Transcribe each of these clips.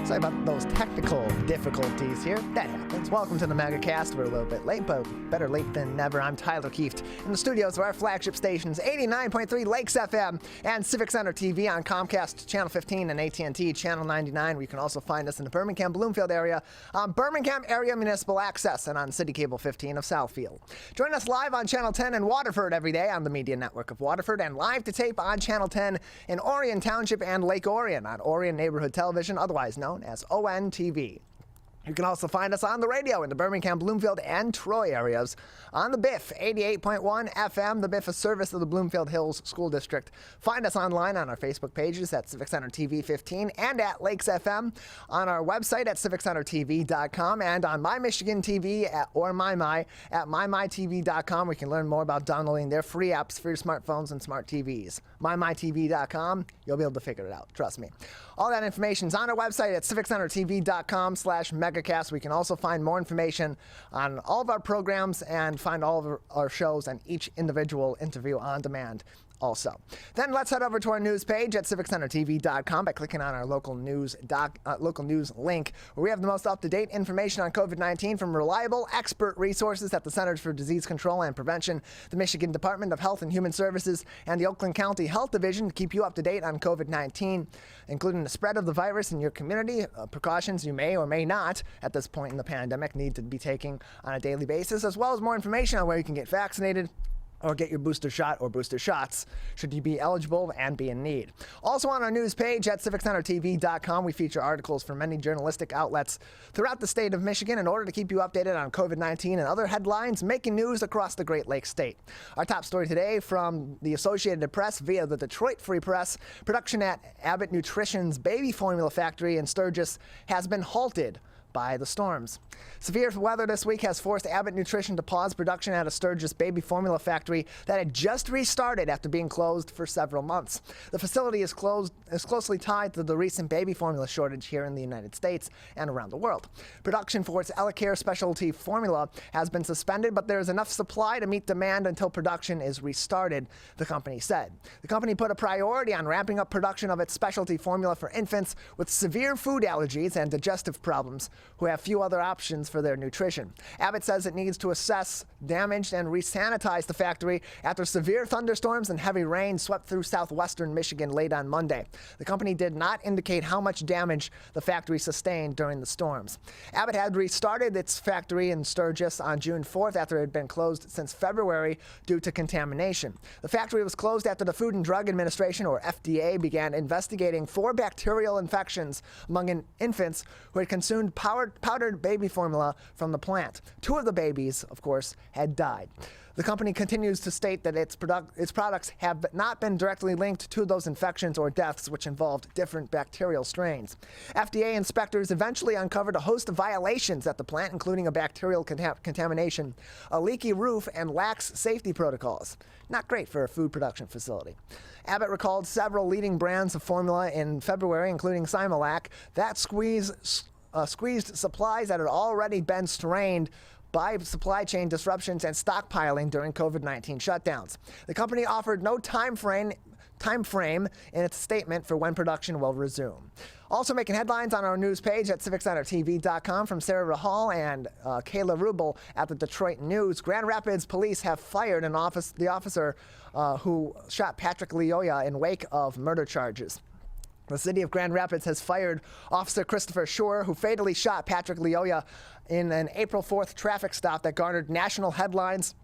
Sorry about those technical difficulties here. That happens. Welcome to the Megacast. We're a little bit late, but better late than never. I'm Tyler Kieft in the studios of our flagship stations, 89.3 Lakes FM and Civic Center TV on Comcast Channel 15 and AT&T Channel 99. You can also find us in the Birmingham, Bloomfield area on Birmingham Area Municipal Access and on City Cable 15 of Southfield. Join us live on Channel 10 in Waterford every day on the Media Network of Waterford and live to tape on Channel 10 in Orion Township and Lake Orion on Orion Neighborhood Television, otherwise known as ONTV. You can also find us on the radio in the Birmingham, Bloomfield, and Troy areas on the BIF 88.1 FM. The BIF is service of the Bloomfield Hills School District. Find us online on our Facebook pages at Civic Center TV 15 and at Lakes FM, on our website at civiccentertv.com, and on My Michigan TV or MyMy at mymytv.com. We can learn more about downloading their free apps for your smartphones and smart TVs. mymytv.com, you'll be able to figure it out. Trust me. All that information is on our website at civiccentertv.com/megacast. We can also find more information on all of our programs and find all of our shows and each individual interview on demand also. Then let's head over to our news page at civiccentertv.com by clicking on our local news link, where we have the most up-to-date information on COVID-19 from reliable expert resources at the Centers for Disease Control and Prevention, the Michigan Department of Health and Human Services, and the Oakland County Health Division to keep you up to date on COVID-19, including the spread of the virus in your community, precautions you may or may not at this point in the pandemic need to be taking on a daily basis, as well as more information on where you can get vaccinated or get your booster shot or booster shots should you be eligible and be in need. Also on our news page at civiccentertv.com, we feature articles from many journalistic outlets throughout the state of Michigan in order to keep you updated on COVID-19 and other headlines making news across the Great Lakes state. Our top story today from the Associated Press via the Detroit Free Press: production at Abbott Nutrition's baby formula factory in Sturgis has been halted by the storms. Severe weather this week has forced Abbott Nutrition to pause production at a Sturgis baby formula factory that had just restarted after being closed for several months. The facility is closely tied to the recent baby formula shortage here in the United States and around the world. Production for its EleCare specialty formula has been suspended, but there is enough supply to meet demand until production is restarted, the company said. The company put a priority on ramping up production of its specialty formula for infants with severe food allergies and digestive problems who have few other options for their nutrition. Abbott says it needs to assess damage and resanitize the factory after severe thunderstorms and heavy rain swept through southwestern Michigan late on Monday. The company did not indicate how much damage the factory sustained during the storms. Abbott had restarted its factory in Sturgis on June 4th after it had been closed since February due to contamination. The factory was closed after the Food and Drug Administration, or FDA, began investigating 4 bacterial infections among infants who had consumed powdered baby formula from the plant. 2 of the babies, of course, had died. The company continues to state that its products have not been directly linked to those infections or deaths, which involved different bacterial strains. FDA inspectors eventually uncovered a host of violations at the plant, including a bacterial contamination, a leaky roof, and lax safety protocols. Not great for a food production facility. Abbott recalled several leading brands of formula in February, including Similac, that squeezed supplies that had already been strained by supply chain disruptions and stockpiling during COVID-19 shutdowns. The company offered no time frame in its statement for when production will resume. Also making headlines on our news page at civiccentertv.com from Sarah Rahal and Kayla Rubel at the Detroit News. Grand Rapids police have fired the officer who shot Patrick Leoya in wake of murder charges. The city of Grand Rapids has fired Officer Christopher Schor, who fatally shot Patrick Leoya in an April 4th traffic stop that garnered national headlines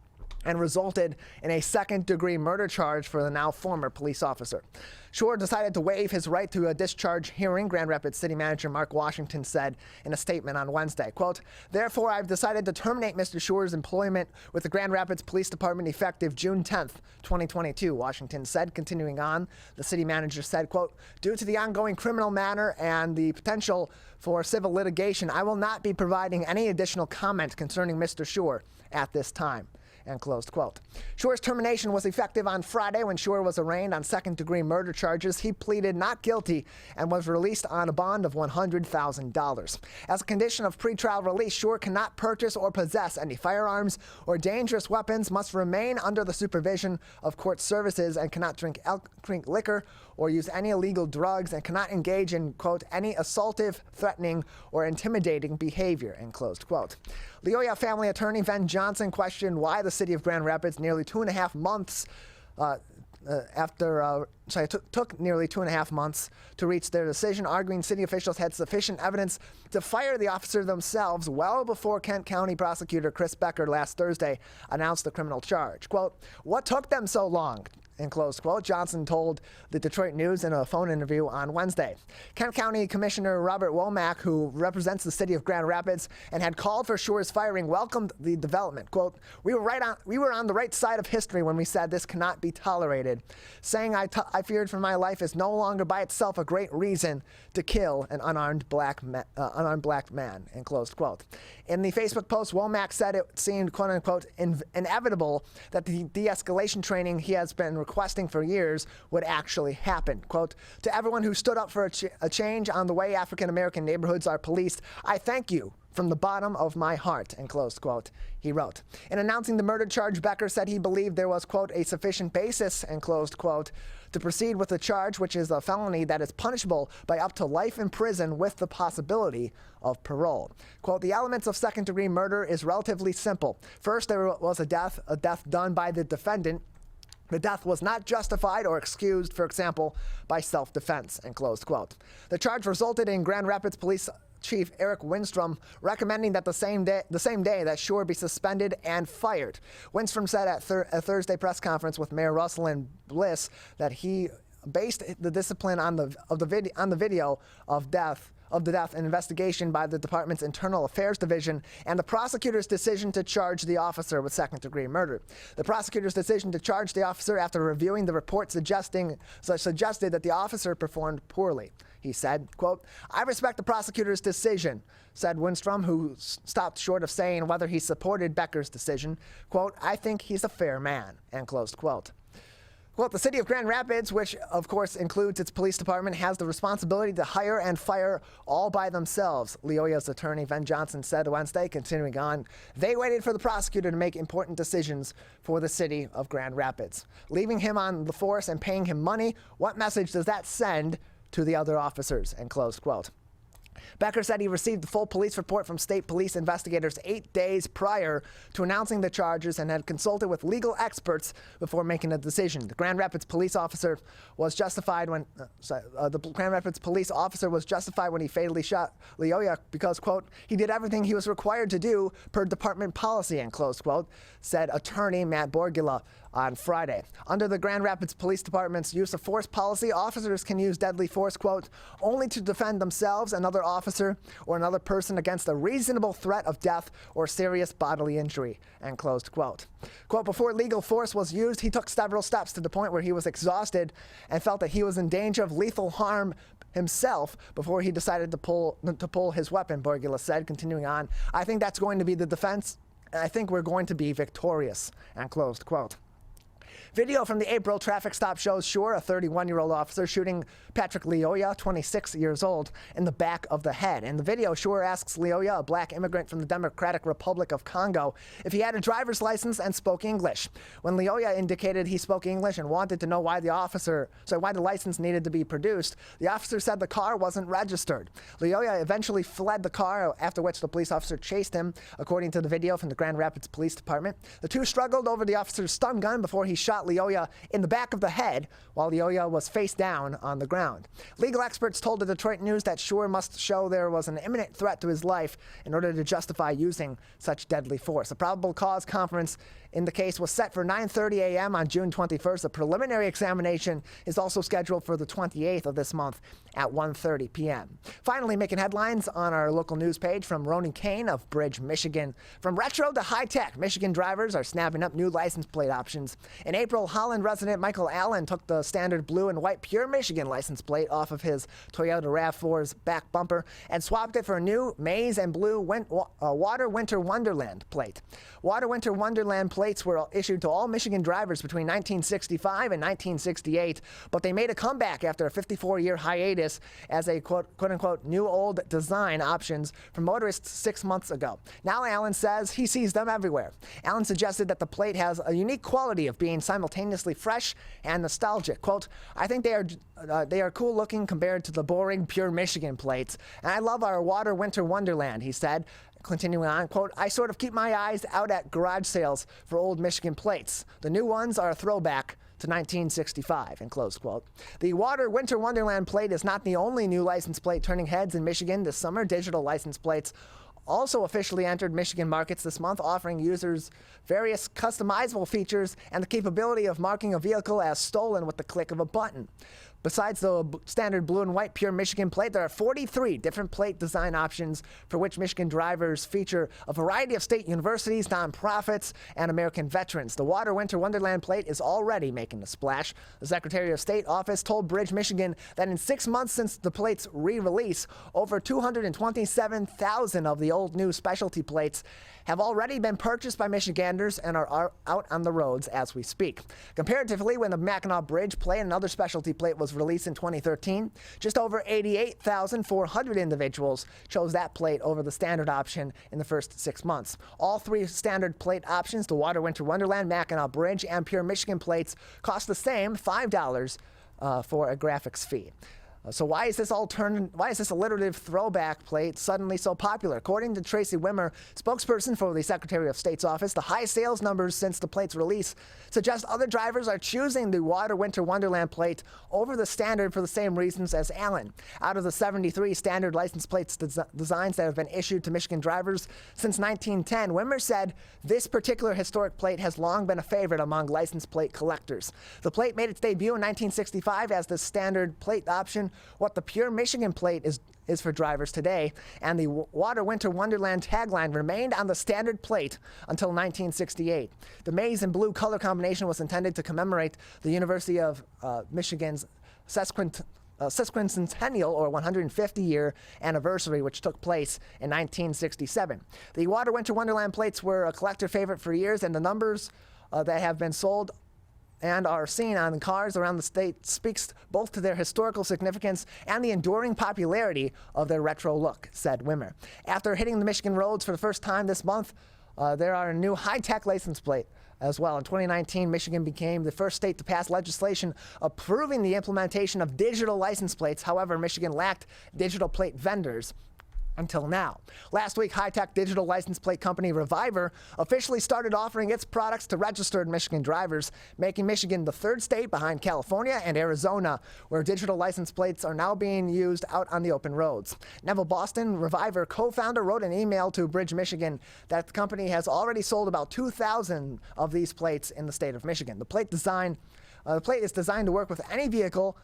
and resulted in a second-degree murder charge for the now former police officer. Schor decided to waive his right to a discharge hearing, Grand Rapids City Manager Mark Washington said in a statement on Wednesday. Quote, "Therefore, I've decided to terminate Mr. Schor's employment with the Grand Rapids Police Department effective June 10th, 2022, Washington said. Continuing on, the city manager said, quote, "Due to the ongoing criminal matter and the potential for civil litigation, I will not be providing any additional comment concerning Mr. Schor at this time." and closed quote. Shure's termination was effective on Friday when Shure was arraigned on second-degree murder charges. He pleaded not guilty and was released on a bond of $100,000. As a condition of pretrial release, Shure cannot purchase or possess any firearms or dangerous weapons, must remain under the supervision of court services, and cannot drink liquor or use any illegal drugs, and cannot engage in, quote, any assaultive, threatening, or intimidating behavior, end closed quote. Leoya family attorney Ben Johnson questioned why the city of Grand Rapids nearly 2.5 months took nearly 2.5 months to reach their decision, arguing city officials had sufficient evidence to fire the officer themselves well before Kent County prosecutor Chris Becker last Thursday announced the criminal charge. Quote, what took them so long? In close quote, Johnson told the Detroit News in a phone interview on Wednesday. Kent County Commissioner Robert Womack, who represents the city of Grand Rapids and had called for Shure's firing, welcomed the development. Quote, we were on the right side of history when we said this cannot be tolerated. Saying I feared for my life is no longer by itself a great reason to kill an unarmed black man, end close quote. In the Facebook post, Womack said it seemed, quote unquote, inevitable that the de-escalation training he has been requesting for years would actually happen. Quote, to everyone who stood up for a change on the way African-American neighborhoods are policed, I thank you from the bottom of my heart, end closed quote, he wrote. In announcing the murder charge, Becker said he believed there was, quote, a sufficient basis, end closed quote, to proceed with the charge, which is a felony that is punishable by up to life in prison with the possibility of parole. Quote, the elements of second-degree murder is relatively simple. First, there was a death done by the defendant. The death was not justified or excused, for example, by self-defense, end closed quote. The charge resulted in Grand Rapids Police Chief Eric Winstrom recommending that the same day that Shure be suspended and fired. Winstrom said at a Thursday press conference with Mayor Russell and Bliss that he based the discipline on the video of the death and investigation by the department's Internal Affairs Division and the prosecutor's decision to charge the officer with second-degree murder. The prosecutor's decision to charge the officer after reviewing the report suggested that the officer performed poorly. He said, quote, I respect the prosecutor's decision, said Winstrom, who stopped short of saying whether he supported Becker's decision. Quote, I think he's a fair man, end closed quote. Well, the city of Grand Rapids, which of course includes its police department, has the responsibility to hire and fire all by themselves, Leoya's attorney Ben Johnson said Wednesday, continuing on. They waited for the prosecutor to make important decisions for the city of Grand Rapids. Leaving him on the force and paying him money, what message does that send to the other officers, end close quote. Becker said he received the full police report from state police investigators 8 days prior to announcing the charges and had consulted with legal experts before making a decision. The Grand Rapids police officer was justified when he fatally shot Leoya because, quote, he did everything he was required to do per department policy, end close quote, said attorney Matt Borgula on Friday. Under the Grand Rapids Police Department's use of force policy, officers can use deadly force, quote, only to defend themselves, another officer, or another person against a reasonable threat of death or serious bodily injury, end closed quote. Quote, before legal force was used, he took several steps to the point where he was exhausted and felt that he was in danger of lethal harm himself before he decided to pull his weapon, Borgula said, continuing on. I think that's going to be the defense. I think we're going to be victorious, end closed quote. Video from the April traffic stop shows Shure, a 31-year-old officer, shooting Patrick Leoya, 26 years old, in the back of the head. In the video, Shure asks Leoya, a black immigrant from the Democratic Republic of Congo, if he had a driver's license and spoke English. When Leoya indicated he spoke English and wanted to know why the license needed to be produced, the officer said the car wasn't registered. Leoya eventually fled the car, after which the police officer chased him, according to the video from the Grand Rapids Police Department. The two struggled over the officer's stun gun before he shot Leoya in the back of the head while Leoya was face down on the ground. Legal experts told the Detroit News that Shure must show there was an imminent threat to his life in order to justify using such deadly force. A probable cause conference in the case was set for 9:30 a.m. on June 21st. The preliminary examination is also scheduled for the 28th of this month at 1:30 p.m. Finally, making headlines on our local news page from Ronan Kane of Bridge, Michigan. From retro to high-tech, Michigan drivers are snapping up new license plate options. In April, Holland resident Michael Allen took the standard blue and white Pure Michigan license plate off of his Toyota RAV4's back bumper and swapped it for a new maize and blue Water Winter Wonderland plate. Water Winter Wonderland plate plates were issued to all Michigan drivers between 1965 and 1968, but they made a comeback after a 54-year hiatus as a quote-unquote new old design options for motorists 6 months ago. Now Allen says he sees them everywhere. Allen suggested that the plate has a unique quality of being simultaneously fresh and nostalgic. Quote, I think they are cool looking compared to the boring pure Michigan plates, and I love our water winter wonderland, he said. Continuing on, quote, I sort of keep my eyes out at garage sales for old Michigan plates. The new ones are a throwback to 1965, and close quote. The Water Winter Wonderland plate is not the only new license plate turning heads in Michigan this summer. Digital license plates also officially entered Michigan markets this month, offering users various customizable features and the capability of marking a vehicle as stolen with the click of a button. Besides the standard blue and white pure Michigan plate, there are 43 different plate design options for which Michigan drivers feature a variety of state universities, nonprofits, and American veterans. The Water Winter Wonderland plate is already making a splash. The Secretary of State office told Bridge, Michigan that in 6 months since the plate's re-release, over 227,000 of the old new specialty plates have already been purchased by Michiganders and are out on the roads as we speak. Comparatively, when the Mackinac Bridge plate, another specialty plate, was released in 2013, just over 88,400 individuals chose that plate over the standard option in the first 6 months. All three standard plate options, the Water Winter Wonderland, Mackinac Bridge, and pure Michigan plates, cost the same $5 for a graphics fee. So why is this alliterative throwback plate suddenly so popular? According to Tracy Wimmer, spokesperson for the Secretary of State's office, the high sales numbers since the plate's release suggest other drivers are choosing the Water Winter Wonderland plate over the standard for the same reasons as Allen. Out of the 73 standard license plates designs that have been issued to Michigan drivers since 1910, Wimmer said this particular historic plate has long been a favorite among license plate collectors. The plate made its debut in 1965 as the standard plate option, what the pure Michigan plate is for drivers today, and the Water Winter Wonderland tagline remained on the standard plate until 1968. The maize and blue color combination was intended to commemorate the University of Michigan's sesquicentennial or 150-year anniversary, which took place in 1967. The Water Winter Wonderland plates were a collector favorite for years, and the numbers that have been sold and are seen on cars around the state speaks both to their historical significance and the enduring popularity of their retro look, said Wimmer. After hitting the Michigan roads for the first time this month, there are a new high-tech license plate as well. In 2019, Michigan became the first state to pass legislation approving the implementation of digital license plates. However, Michigan lacked digital plate vendors until now. Last week, high-tech digital license plate company Reviver officially started offering its products to registered Michigan drivers, making Michigan the third state behind California and Arizona, where digital license plates are now being used out on the open roads. Neville Boston, Reviver co-founder, wrote an email to Bridge, Michigan that the company has already sold about 2,000 of these plates in the state of Michigan. The plate is designed to work with any vehicle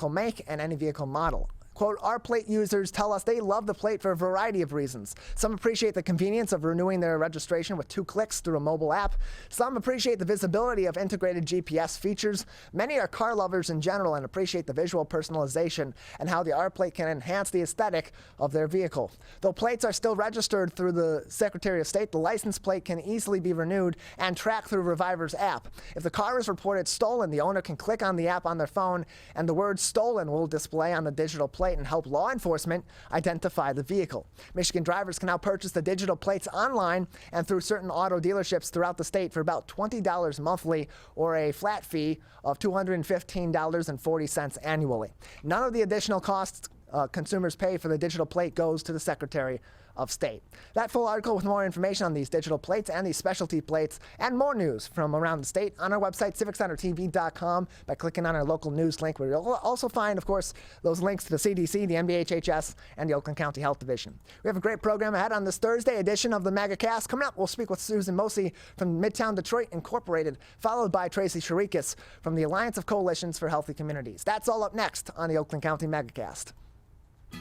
make, and any vehicle model. Quote, our plate users tell us they love the plate for a variety of reasons. Some appreciate the convenience of renewing their registration with 2 clicks through a mobile app. Some appreciate the visibility of integrated GPS features. Many are car lovers in general and appreciate the visual personalization and how the R plate can enhance the aesthetic of their vehicle. Though plates are still registered through the Secretary of State, the license plate can easily be renewed and tracked through Reviver's app. If the car is reported stolen, the owner can click on the app on their phone and the word stolen will display on the digital plate and help law enforcement identify the vehicle. Michigan drivers can now purchase the digital plates online and through certain auto dealerships throughout the state for about $20 monthly or a flat fee of $215.40 annually. None of the additional costs consumers pay for the digital plate goes to the Secretary of State. That full article with more information on these digital plates and these specialty plates and more news from around the state on our website, civiccentertv.com, by clicking on our local news link, where you'll also find, of course, those links to the CDC, the NBHHS, and the Oakland County Health Division. We have a great program ahead on this Thursday edition of the Megacast. Coming up, we'll speak with Susan Mosey from Midtown Detroit Incorporated, followed by Tracy Sharikas from the Alliance of Coalitions for Healthy Communities. That's all up next on the Oakland County Megacast.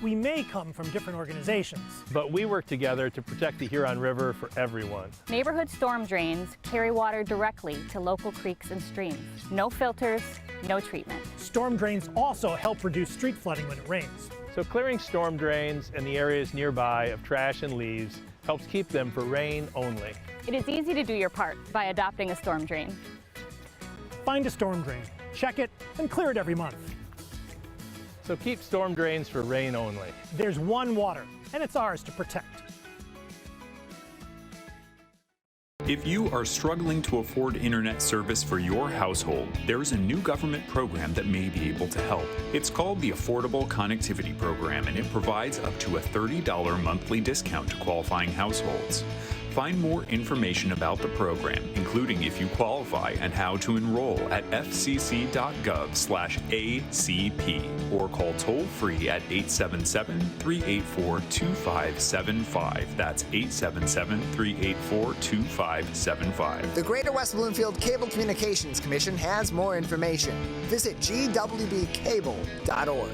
We may come from different organizations, but we work together to protect the Huron River for everyone. Neighborhood storm drains carry water directly to local creeks and streams. No filters, no treatment. Storm drains also help reduce street flooding when it rains. So clearing storm drains and the areas nearby of trash and leaves helps keep them for rain only. It is easy to do your part by adopting a storm drain. Find a storm drain, check it, and clear it every month. So keep storm drains for rain only. There's one water, and it's ours to protect. If you are struggling to afford internet service for your household, there is a new government program that may be able to help. It's called the Affordable Connectivity Program, and it provides up to a $30 monthly discount to qualifying households. Find more information about the program, including if you qualify and how to enroll at fcc.gov/ACP or call toll-free at 877-384-2575. That's 877-384-2575. The Greater West Bloomfield Cable Communications Commission has more information. Visit gwbcable.org.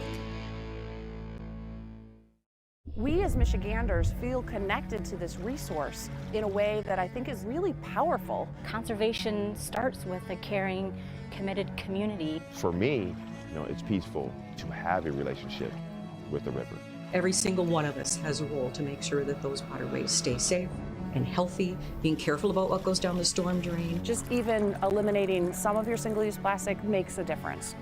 We as Michiganders feel connected to this resource in a way that I think is really powerful. Conservation starts with a caring, committed community. For me, it's peaceful to have a relationship with the river. Every single one of us has a role to make sure that those waterways stay safe and healthy, being careful about what goes down the storm drain. Just even eliminating some of your single-use plastic makes a difference.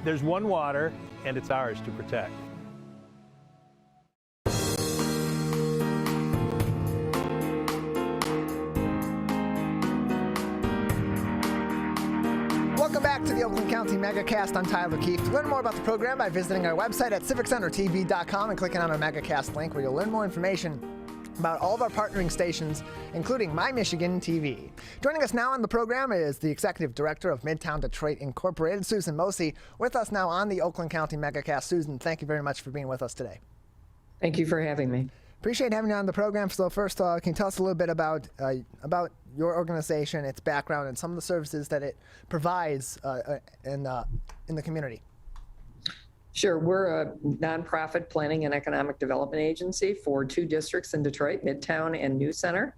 There's one water, and it's ours to protect. Welcome back to the Oakland County Megacast. I'm Tyler Kieft. Learn more about the program by visiting our website at civiccentertv.com and clicking on our Megacast link, where you'll learn more information about all of our partnering stations, including My Michigan TV. Joining us now on the program is the Executive Director of Midtown Detroit Incorporated, Susan Mosey, with us now on the Oakland County Megacast. Susan, thank you very much for being with us today. Thank you for having me. Appreciate having you on the program. So first, can you tell us a little bit about your organization, its background, and some of the services that it provides in the community? Sure. We're a nonprofit planning and economic development agency for 2 districts in Detroit, Midtown and New Center.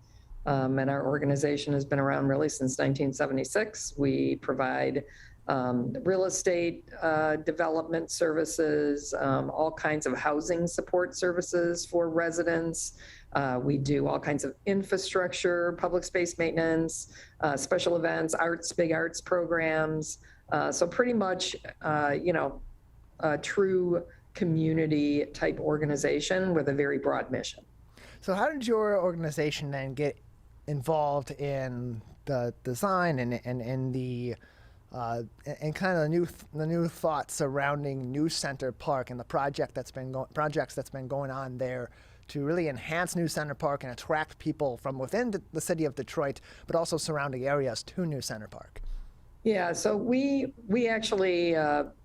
And our organization has been around really since 1976. We provide real estate development services, all kinds of housing support services for residents. We do all kinds of infrastructure, public space maintenance, special events, arts, big arts programs. So pretty much, a true community type organization with a very broad mission. So how did your organization then get involved in the design and the and kind of the new thoughts surrounding New Center Park and the projects that's been going on there to really enhance New Center Park and attract people from within the city of Detroit, but also surrounding areas to New Center Park? Yeah, so we actually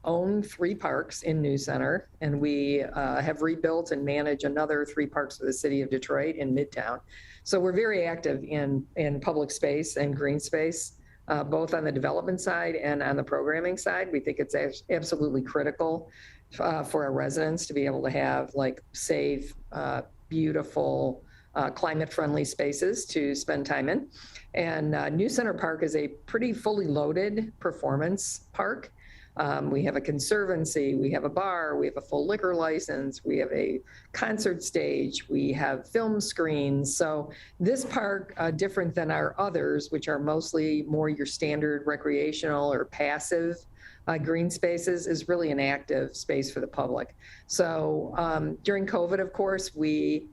own 3 parks in New Center, and we have rebuilt and manage another 3 parks for the city of Detroit in Midtown. So we're very active in public space and green space, both on the development side and on the programming side. We think it's absolutely critical for our residents to be able to have safe, beautiful, climate-friendly spaces to spend time in. And New Center Park is a pretty fully loaded performance park. We have a conservancy, we have a bar, we have a full liquor license, we have a concert stage, we have film screens. So this park, different than our others, which are mostly more your standard recreational or passive green spaces, is really an active space for the public. So during COVID, of course, we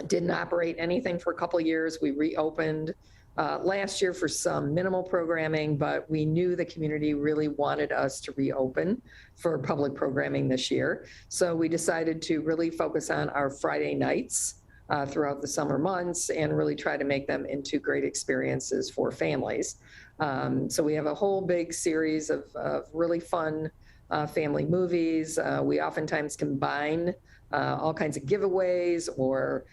didn't operate anything for a couple of years. We reopened last year for some minimal programming, but we knew the community really wanted us to reopen for public programming this year. So we decided to really focus on our Friday nights throughout the summer months and really try to make them into great experiences for families. So we have a whole big series of really fun family movies. We oftentimes combine all kinds of giveaways or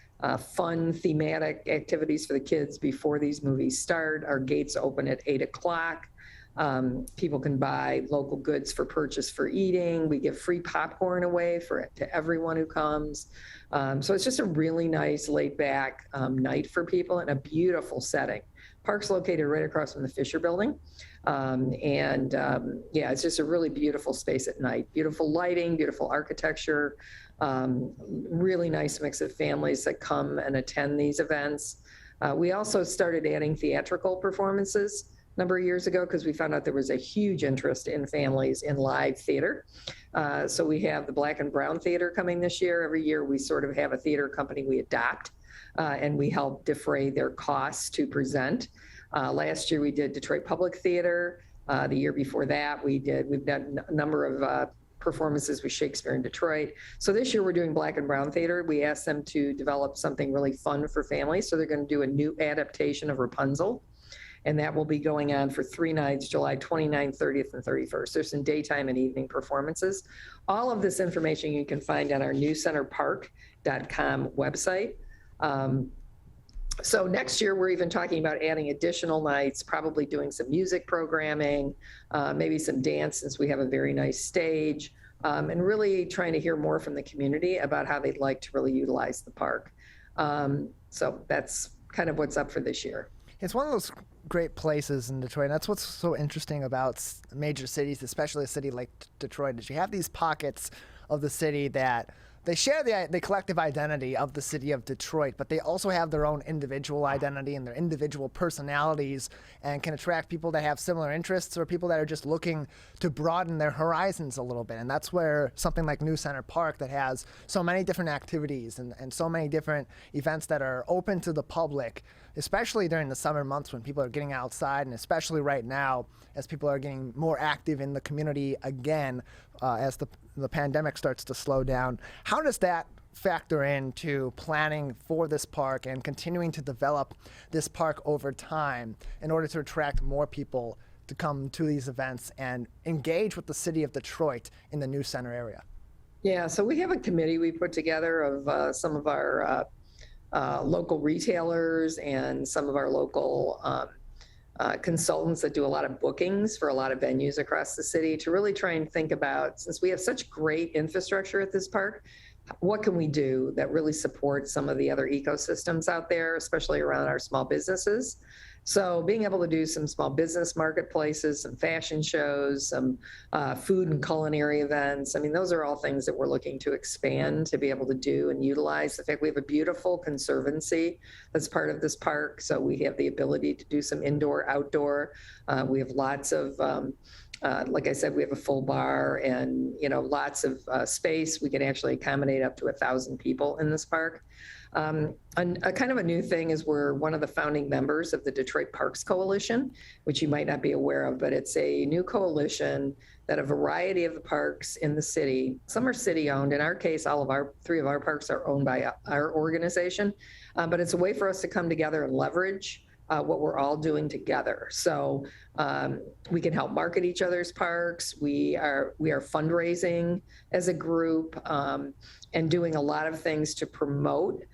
fun thematic activities for the kids before these movies start. Our gates open at 8 o'clock. People can buy local goods for purchase for eating. We give free popcorn away to everyone who comes. So it's just a really nice laid back night for people in a beautiful setting. Park's located right across from the Fisher Building. Yeah, it's just a really beautiful space at night. Beautiful lighting, beautiful architecture, really nice mix of families that come and attend these events. We also started adding theatrical performances a number of years ago because we found out there was a huge interest in families in live theater. So we have the Black and Brown Theater coming this year. Every year we sort of have a theater company we adopt, and we help defray their costs to present. Last year we did Detroit Public Theater. The year before that we've done a number of performances with Shakespeare in Detroit. So this year we're doing Black and Brown Theater. We asked them to develop something really fun for families. So they're going to do a new adaptation of Rapunzel. And that will be going on for 3 nights, July 29th, 30th, and 31st. There's some daytime and evening performances. All of this information you can find on our newcenterpark.com website. So next year, we're even talking about adding additional nights, probably doing some music programming, maybe some dance since we have a very nice stage, and really trying to hear more from the community about how they'd like to really utilize the park. So that's kind of what's up for this year. It's one of those great places in Detroit. And that's what's so interesting about major cities, especially a city like Detroit, is you have these pockets of the city that they share the collective identity of the city of Detroit, but they also have their own individual identity and their individual personalities and can attract people that have similar interests or people that are just looking to broaden their horizons a little bit. And that's where something like New Center Park that has so many different activities and so many different events that are open to the public, especially during the summer months when people are getting outside, and especially right now as people are getting more active in the community again as the pandemic starts to slow down. How does that factor into planning for this park and continuing to develop this park over time in order to attract more people to come to these events and engage with the city of Detroit in the New Center area? Yeah, so we have a committee we put together of some of our local retailers and some of our local consultants that do a lot of bookings for a lot of venues across the city to really try and think about, since we have such great infrastructure at this park, what can we do that really supports some of the other ecosystems out there, especially around our small businesses? So being able to do some small business marketplaces, some fashion shows, some food and culinary events. I mean, those are all things that we're looking to expand to be able to do and utilize. In fact, we have a beautiful conservancy that's part of this park. So we have the ability to do some indoor, outdoor. We have lots of, like I said, we have a full bar and, lots of space. We can actually accommodate up to 1,000 people in this park. A kind of a new thing is we're one of the founding members of the Detroit Parks Coalition, which you might not be aware of, but it's a new coalition that a variety of the parks in the city, some are city owned. In our case, three of our parks are owned by our organization, but it's a way for us to come together and leverage what we're all doing together. So we can help market each other's parks. We are fundraising as a group and doing a lot of things to promote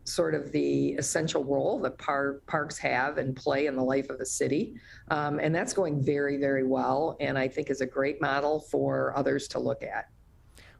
sort of the essential role that parks have and play in the life of a city. And that's going very, very well, and I think is a great model for others to look at.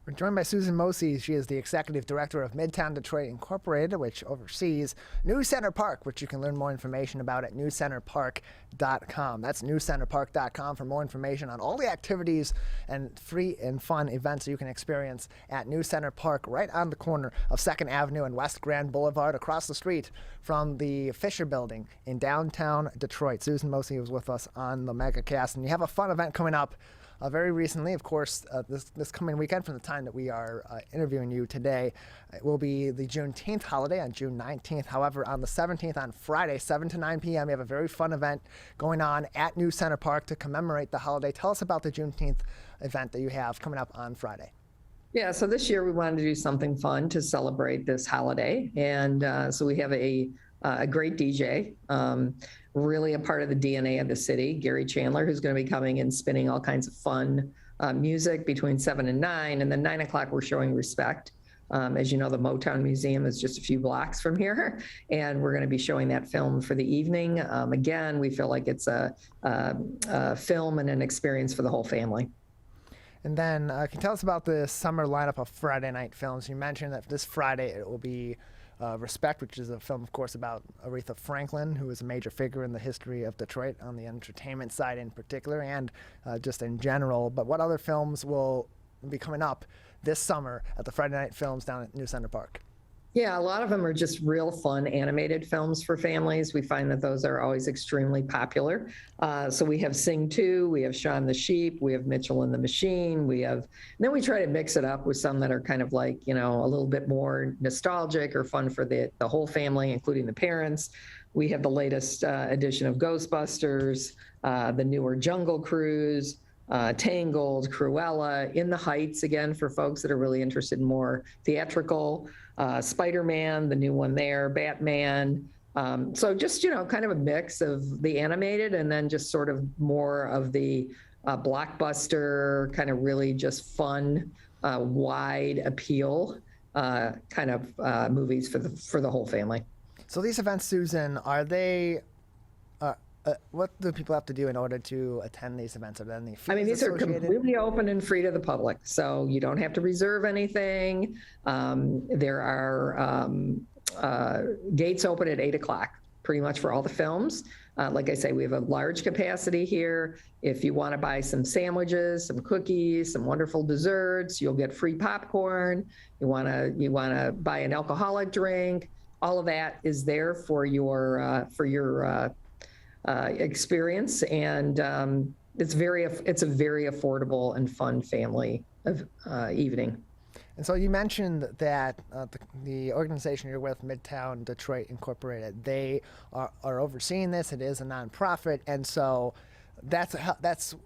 We're joined by Susan Mosey. She is the Executive Director of Midtown Detroit Incorporated, which oversees New Center Park, which you can learn more information about at newcenterpark.com. That's newcenterpark.com for more information on all the activities and free and fun events that you can experience at New Center Park, right on the corner of 2nd Avenue and West Grand Boulevard, across the street from the Fisher Building in downtown Detroit. Susan Mosey was with us on the Megacast, and you have a fun event coming up very recently, of course, this coming weekend from the time that we are interviewing you today. It will be the Juneteenth holiday on June 19th. However, on the 17th, on Friday, 7 to 9 p.m., we have a very fun event going on at New Center Park to commemorate the holiday. Tell us about the Juneteenth event that you have coming up on Friday. Yeah, so this year we wanted to do something fun to celebrate this holiday. And so we have a great DJ, really a part of the DNA of the city, Gary Chandler, who's going to be coming and spinning all kinds of fun music between 7 and 9. And then 9 o'clock, we're showing Respect. As you know, the Motown Museum is just a few blocks from here, and we're going to be showing that film for the evening. Again, we feel like it's a film and an experience for the whole family. And then can you tell us about the summer lineup of Friday night films? You mentioned that this Friday it will be Respect, which is a film, of course, about Aretha Franklin, who is a major figure in the history of Detroit on the entertainment side in particular and just in general. But what other films will be coming up this summer at the Friday Night Films down at New Center Park? Yeah, a lot of them are just real fun animated films for families. We find that those are always extremely popular. So we have Sing 2, we have Shaun the Sheep, we have Mitchell and the Machine, then we try to mix it up with some that are kind of like, a little bit more nostalgic or fun for the whole family, including the parents. We have the latest edition of Ghostbusters, the newer Jungle Cruise, Tangled, Cruella, In the Heights, again, for folks that are really interested in more theatrical, Spider-Man, the new one there, Batman. So just, kind of a mix of the animated and then just sort of more of the blockbuster, kind of really just fun, wide appeal kind of movies for the whole family. So these events, Susan, are they... what do people have to do in order to attend these events? Are there any fees these are associated? completely open and free to the public, so you don't have to reserve anything. There are gates open at 8 o'clock, pretty much for all the films. Like I say, we have a large capacity here. If you want to buy some sandwiches, some cookies, some wonderful desserts, you'll get free popcorn. You want to buy an alcoholic drink. All of that is there for your experience, and it's a very affordable and fun family evening. And so you mentioned that the organization you're with, Midtown Detroit Incorporated, they are overseeing this. It is a nonprofit, and so that's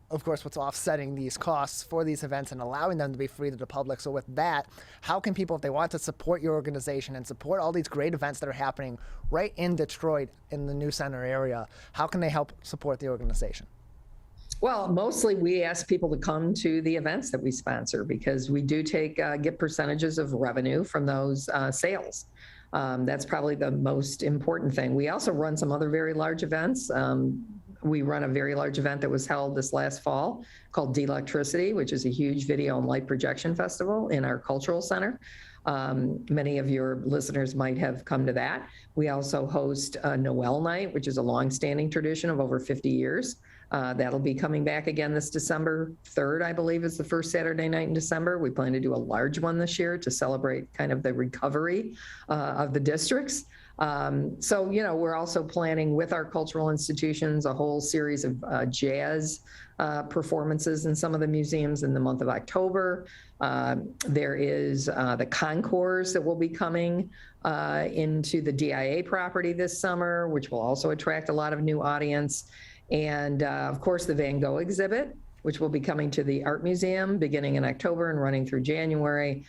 of course what's offsetting these costs for these events and allowing them to be free to the public. So with that, how can people, if they want to support your organization and support all these great events that are happening right in Detroit in the New Center area, how can they help support the organization? Well, mostly we ask people to come to the events that we sponsor because we do get percentages of revenue from those sales. That's probably the most important thing. We also run some other very large events. We run a very large event that was held this last fall called D-Electricity, which is a huge video and light projection festival in our cultural center. Many of your listeners might have come to that. We also host a Noel night, which is a long-standing tradition of over 50 years. That'll be coming back again this December 3rd, I believe, is the first Saturday night in December. We plan to do a large one this year to celebrate kind of the recovery of the districts. So, we're also planning with our cultural institutions a whole series of jazz performances in some of the museums in the month of October. There is the concourse that will be coming into the DIA property this summer, which will also attract a lot of new audience. And of course, the Van Gogh exhibit, which will be coming to the Art Museum beginning in October and running through January,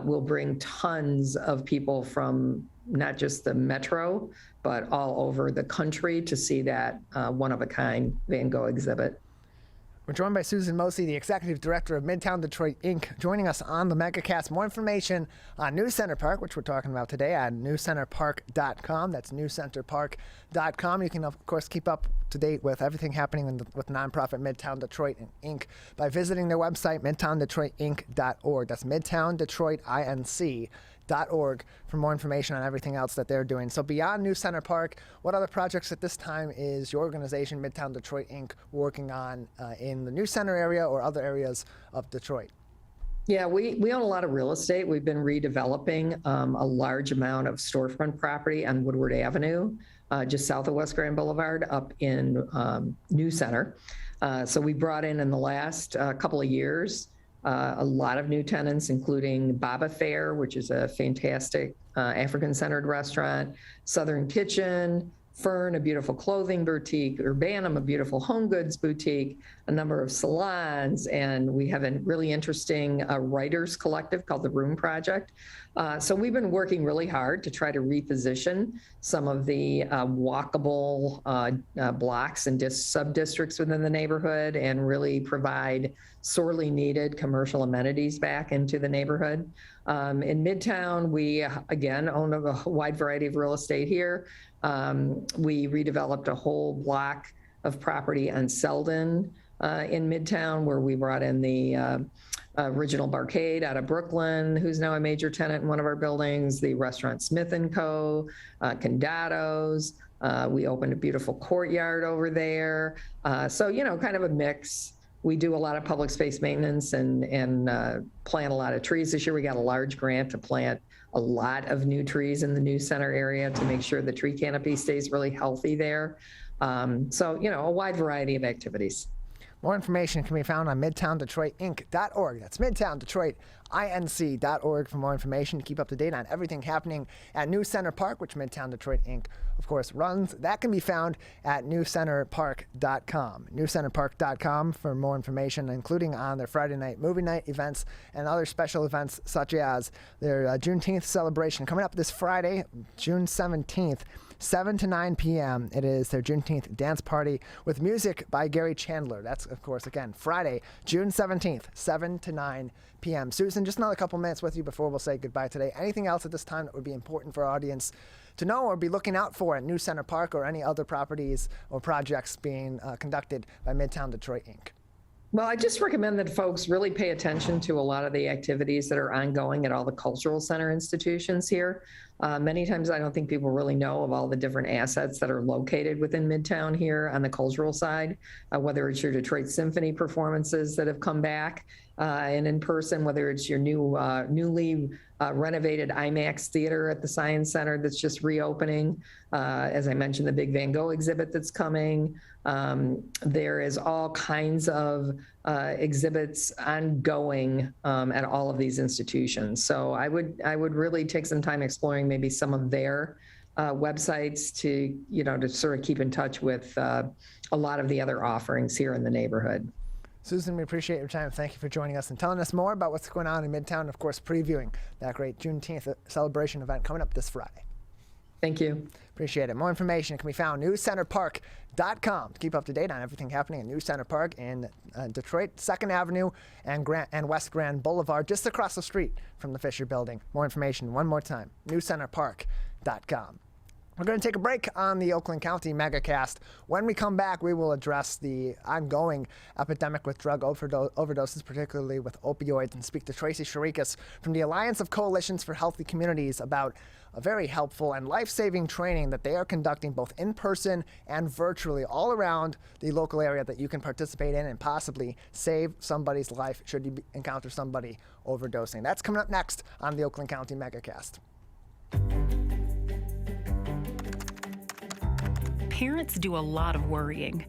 will bring tons of people from not just the metro, but all over the country to see that one-of-a-kind Van Gogh exhibit. We're joined by Susan Mosey, the Executive Director of Midtown Detroit, Inc., joining us on the Megacast. More information on New Center Park, which we're talking about today, on newcenterpark.com. That's newcenterpark.com. You can, of course, keep up to date with everything happening with nonprofit Midtown Detroit, Inc. by visiting their website, midtowndetroitinc.org. That's midtowndetroitinc.org for more information on everything else that they're doing. So beyond New Center Park, what other projects at this time is your organization, Midtown Detroit, Inc., working on in the New Center area or other areas of Detroit? Yeah, we own a lot of real estate. We've been redeveloping a large amount of storefront property on Woodward Avenue, just south of West Grand Boulevard, up in New Center. So we brought in the last couple of years a lot of new tenants, including Baba Fair, which is a fantastic African-centered restaurant, Southern Kitchen, Fern, a beautiful clothing boutique, Urbanum, a beautiful home goods boutique, a number of salons, and we have a really interesting writers collective called the Room Project. So we've been working really hard to try to reposition some of the walkable blocks and sub-districts within the neighborhood and really provide sorely needed commercial amenities back into the neighborhood. In Midtown, we, again, own a wide variety of real estate here. We redeveloped a whole block of property on Selden in Midtown, where we brought in the original Barcade out of Brooklyn, who's now a major tenant in one of our buildings, the restaurant Smith & Co., Condados. We opened a beautiful courtyard over there. So, kind of a mix we do a lot of public space maintenance and plant a lot of trees. This year we got a large grant to plant a lot of new trees in the news center area to make sure the tree canopy stays really healthy there. So, a wide variety of activities. More information can be found on MidtownDetroitInc.org. That's MidtownDetroitInc.org for more information to keep up to date on everything happening at News Center Park, which Midtown Detroit Inc., of course, runs. That can be found at newscenterpark.com. Newscenterpark.com for more information, including on their Friday night movie night events and other special events such as their Juneteenth celebration coming up this Friday, June 17th. 7 to 9 p.m. It is their Juneteenth dance party with music by Gary Chandler. That's, of course, again, Friday, June 17th, 7 to 9 p.m. Susan, just another couple minutes with you before we'll say goodbye today. Anything else at this time that would be important for our audience to know or be looking out for at News Center Park or any other properties or projects being conducted by Midtown Detroit Inc.? Well, I just recommend that folks really pay attention to a lot of the activities that are ongoing at all the cultural center institutions here. Many times I don't think people really know of all the different assets that are located within Midtown here on the cultural side, whether it's your Detroit Symphony performances that have come back and in person, whether it's your newly renovated IMAX theater at the Science Center that's just reopening. As I mentioned, the big Van Gogh exhibit that's coming. There is all kinds of exhibits ongoing at all of these institutions. So I would really take some time exploring maybe some of their websites to sort of keep in touch with a lot of the other offerings here in the neighborhood. Susan, we appreciate your time. Thank you for joining us and telling us more about what's going on in Midtown, and of course, previewing that great Juneteenth celebration event coming up this Friday. Thank you. Appreciate it. More information can be found newscenterpark.com to keep up to date on everything happening in News Center Park in Detroit, 2nd Avenue and West Grand Boulevard, just across the street from the Fisher Building. More information one more time, newscenterpark.com. We're going to take a break on the Oakland County Megacast. When we come back, we will address the ongoing epidemic with drug overdoses, particularly with opioids, and speak to Tracy Sharikas from the Alliance of Coalitions for Healthy Communities about a very helpful and life-saving training that they are conducting both in person and virtually all around the local area that you can participate in and possibly save somebody's life should you encounter somebody overdosing. That's coming up next on the Oakland County Megacast. Parents do a lot of worrying.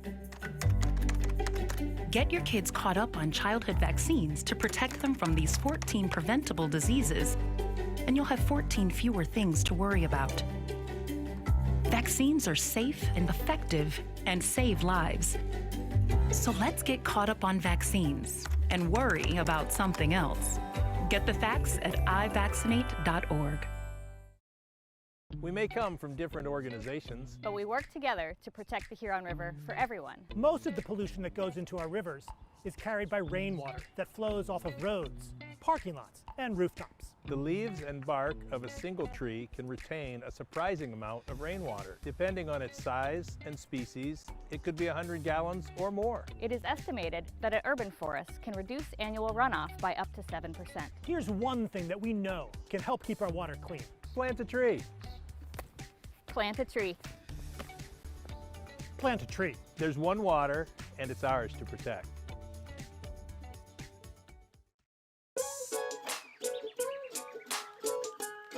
Get your kids caught up on childhood vaccines to protect them from these 14 preventable diseases, and you'll have 14 fewer things to worry about. Vaccines are safe and effective and save lives. So let's get caught up on vaccines and worry about something else. Get the facts at ivaccinate.org. We may come from different organizations, But we work together to protect the Huron River for everyone. Most of the pollution that goes into our rivers is carried by rainwater that flows off of roads, parking lots, and rooftops. the leaves and bark of a single tree can retain a surprising amount of rainwater. Depending on its size and species, it could be 100 gallons or more. It is estimated that an urban forest can reduce annual runoff by up to 7%. Here's one thing that we know can help keep our water clean. Plant a tree. Plant a tree. Plant a tree. There's one water, and it's ours to protect.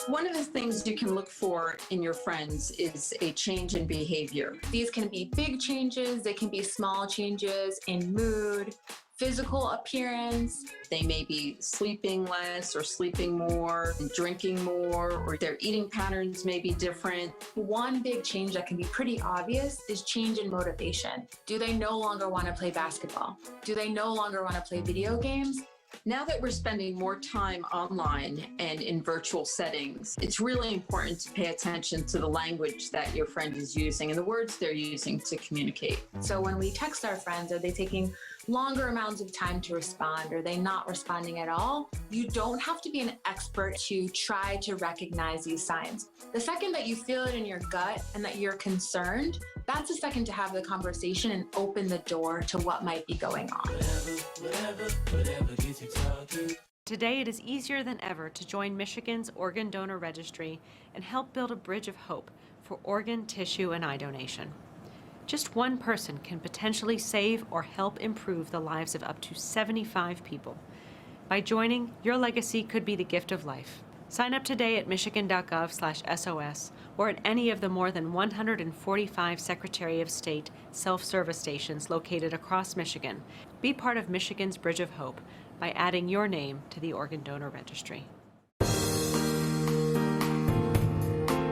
One of the things you can look for in your friends is a change in behavior. These can be big changes, they can be small changes in mood, physical appearance. They may be sleeping less or sleeping more, drinking more, or their eating patterns may be different. One big change that can be pretty obvious is change in motivation. Do they no longer want to play basketball? Do they no longer want to play video games? Now that we're spending more time online and in virtual settings, it's really important to pay attention to the language that your friend is using and the words they're using to communicate. So when we text our friends, are they taking longer amounts of time to respond? Are they not responding at all? You don't have to be an expert to try to recognize these signs. The second that you feel it in your gut and that you're concerned, that's the second to have the conversation and open the door to what might be going on. Today, it is easier than ever to join Michigan's Organ Donor Registry and help build a bridge of hope for organ, tissue, and eye donation. Just one person can potentially save or help improve the lives of up to 75 people. By joining, your legacy could be the gift of life. Sign up today at michigan.gov/SOS or at any of the more than 145 Secretary of State self-service stations located across Michigan. Be part of Michigan's Bridge of Hope by adding your name to the Organ Donor Registry.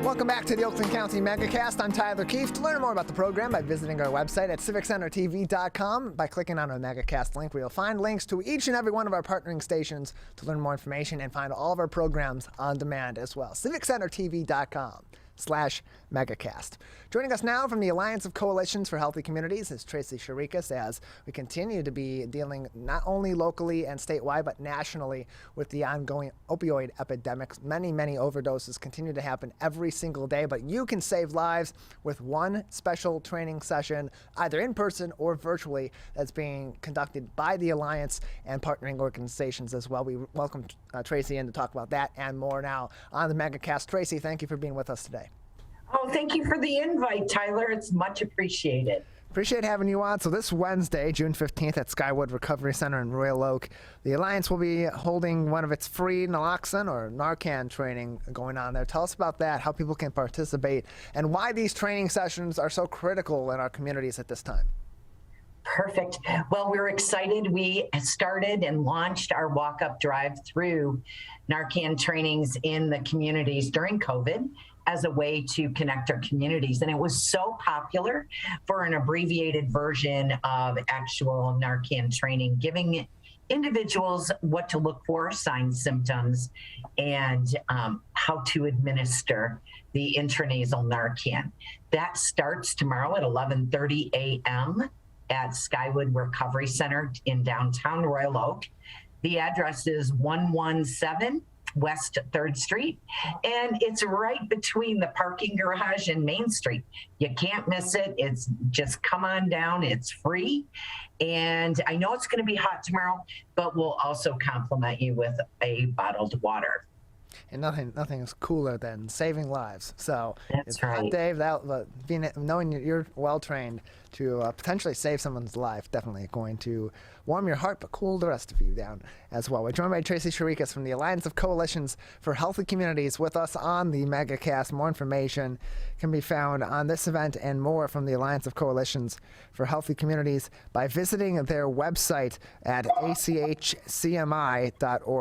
Welcome back to the Oakland County Megacast. I'm Tyler Kieft. Learn more about the program by visiting our website at civiccentertv.com. By clicking on our Megacast link, where you'll find links to each and every one of our partnering stations to learn more information and find all of our programs on demand as well. civiccentertv.com/Megacast. Joining us now from the Alliance of Coalitions for Healthy Communities is Tracy Sharikas, as we continue to be dealing not only locally and statewide, but nationally with the ongoing opioid epidemic. Many overdoses continue to happen every single day, but you can save lives with one special training session, either in person or virtually, that's being conducted by the Alliance and partnering organizations as well. We welcome Tracy in to talk about that and more now on the Megacast. Tracy, thank you for being with us today. Oh, thank you for the invite, Tyler. It's much appreciated. Appreciate having you on. So this Wednesday, June 15th at Skywood Recovery Center in Royal Oak, the Alliance will be holding one of its free naloxone or Narcan training going on there. Tell us about that, how people can participate, and why these training sessions are so critical in our communities at this time. Perfect. Well, we're excited. We started and launched our walk-up drive-through Narcan trainings in the communities during COVID as a way to connect our communities. And it was so popular for an abbreviated version of actual Narcan training, giving individuals what to look for, signs, symptoms, and how to administer the intranasal Narcan. That starts tomorrow at 11:30 a.m. at Skywood Recovery Center in downtown Royal Oak. The address is 117 West 3rd Street, and it's right between the parking garage and Main Street. You can't miss it. It's just come on down. It's free. And I know it's going to be hot tomorrow, but we'll also compliment you with a bottled water. And nothing is cooler than saving lives. So that's right, Dave. Knowing you're well trained to potentially save someone's life, definitely going to warm your heart, but cool the rest of you down as well. We're joined by Tracy Sharikas from the Alliance of Coalitions for Healthy Communities with us on the Megacast. More information can be found on this event and more from the Alliance of Coalitions for Healthy Communities by visiting their website at achcmi.org.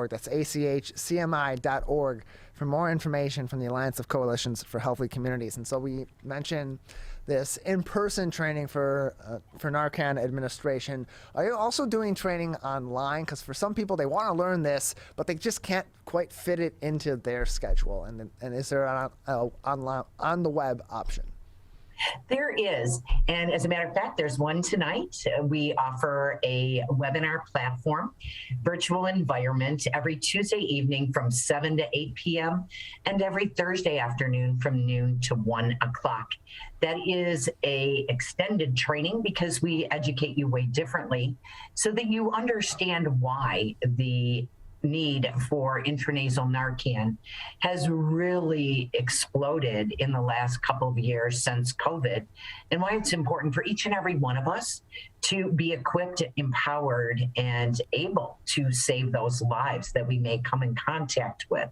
That's achcmi.org for more information from the Alliance of Coalitions for Healthy Communities. And so we mentioned this in-person training for Narcan administration. Are you also doing training online? Because for some people, they want to learn this, but they just can't quite fit it into their schedule. And is there an on the web option? There is. And as a matter of fact, there's one tonight. We offer a webinar platform, virtual environment, every Tuesday evening from 7 to 8 p.m. and every Thursday afternoon from noon to 1 o'clock. That is a extended training because we educate you way differently so that you understand why the need for intranasal Narcan has really exploded in the last couple of years since COVID, and why it's important for each and every one of us to be equipped, empowered, and able to save those lives that we may come in contact with.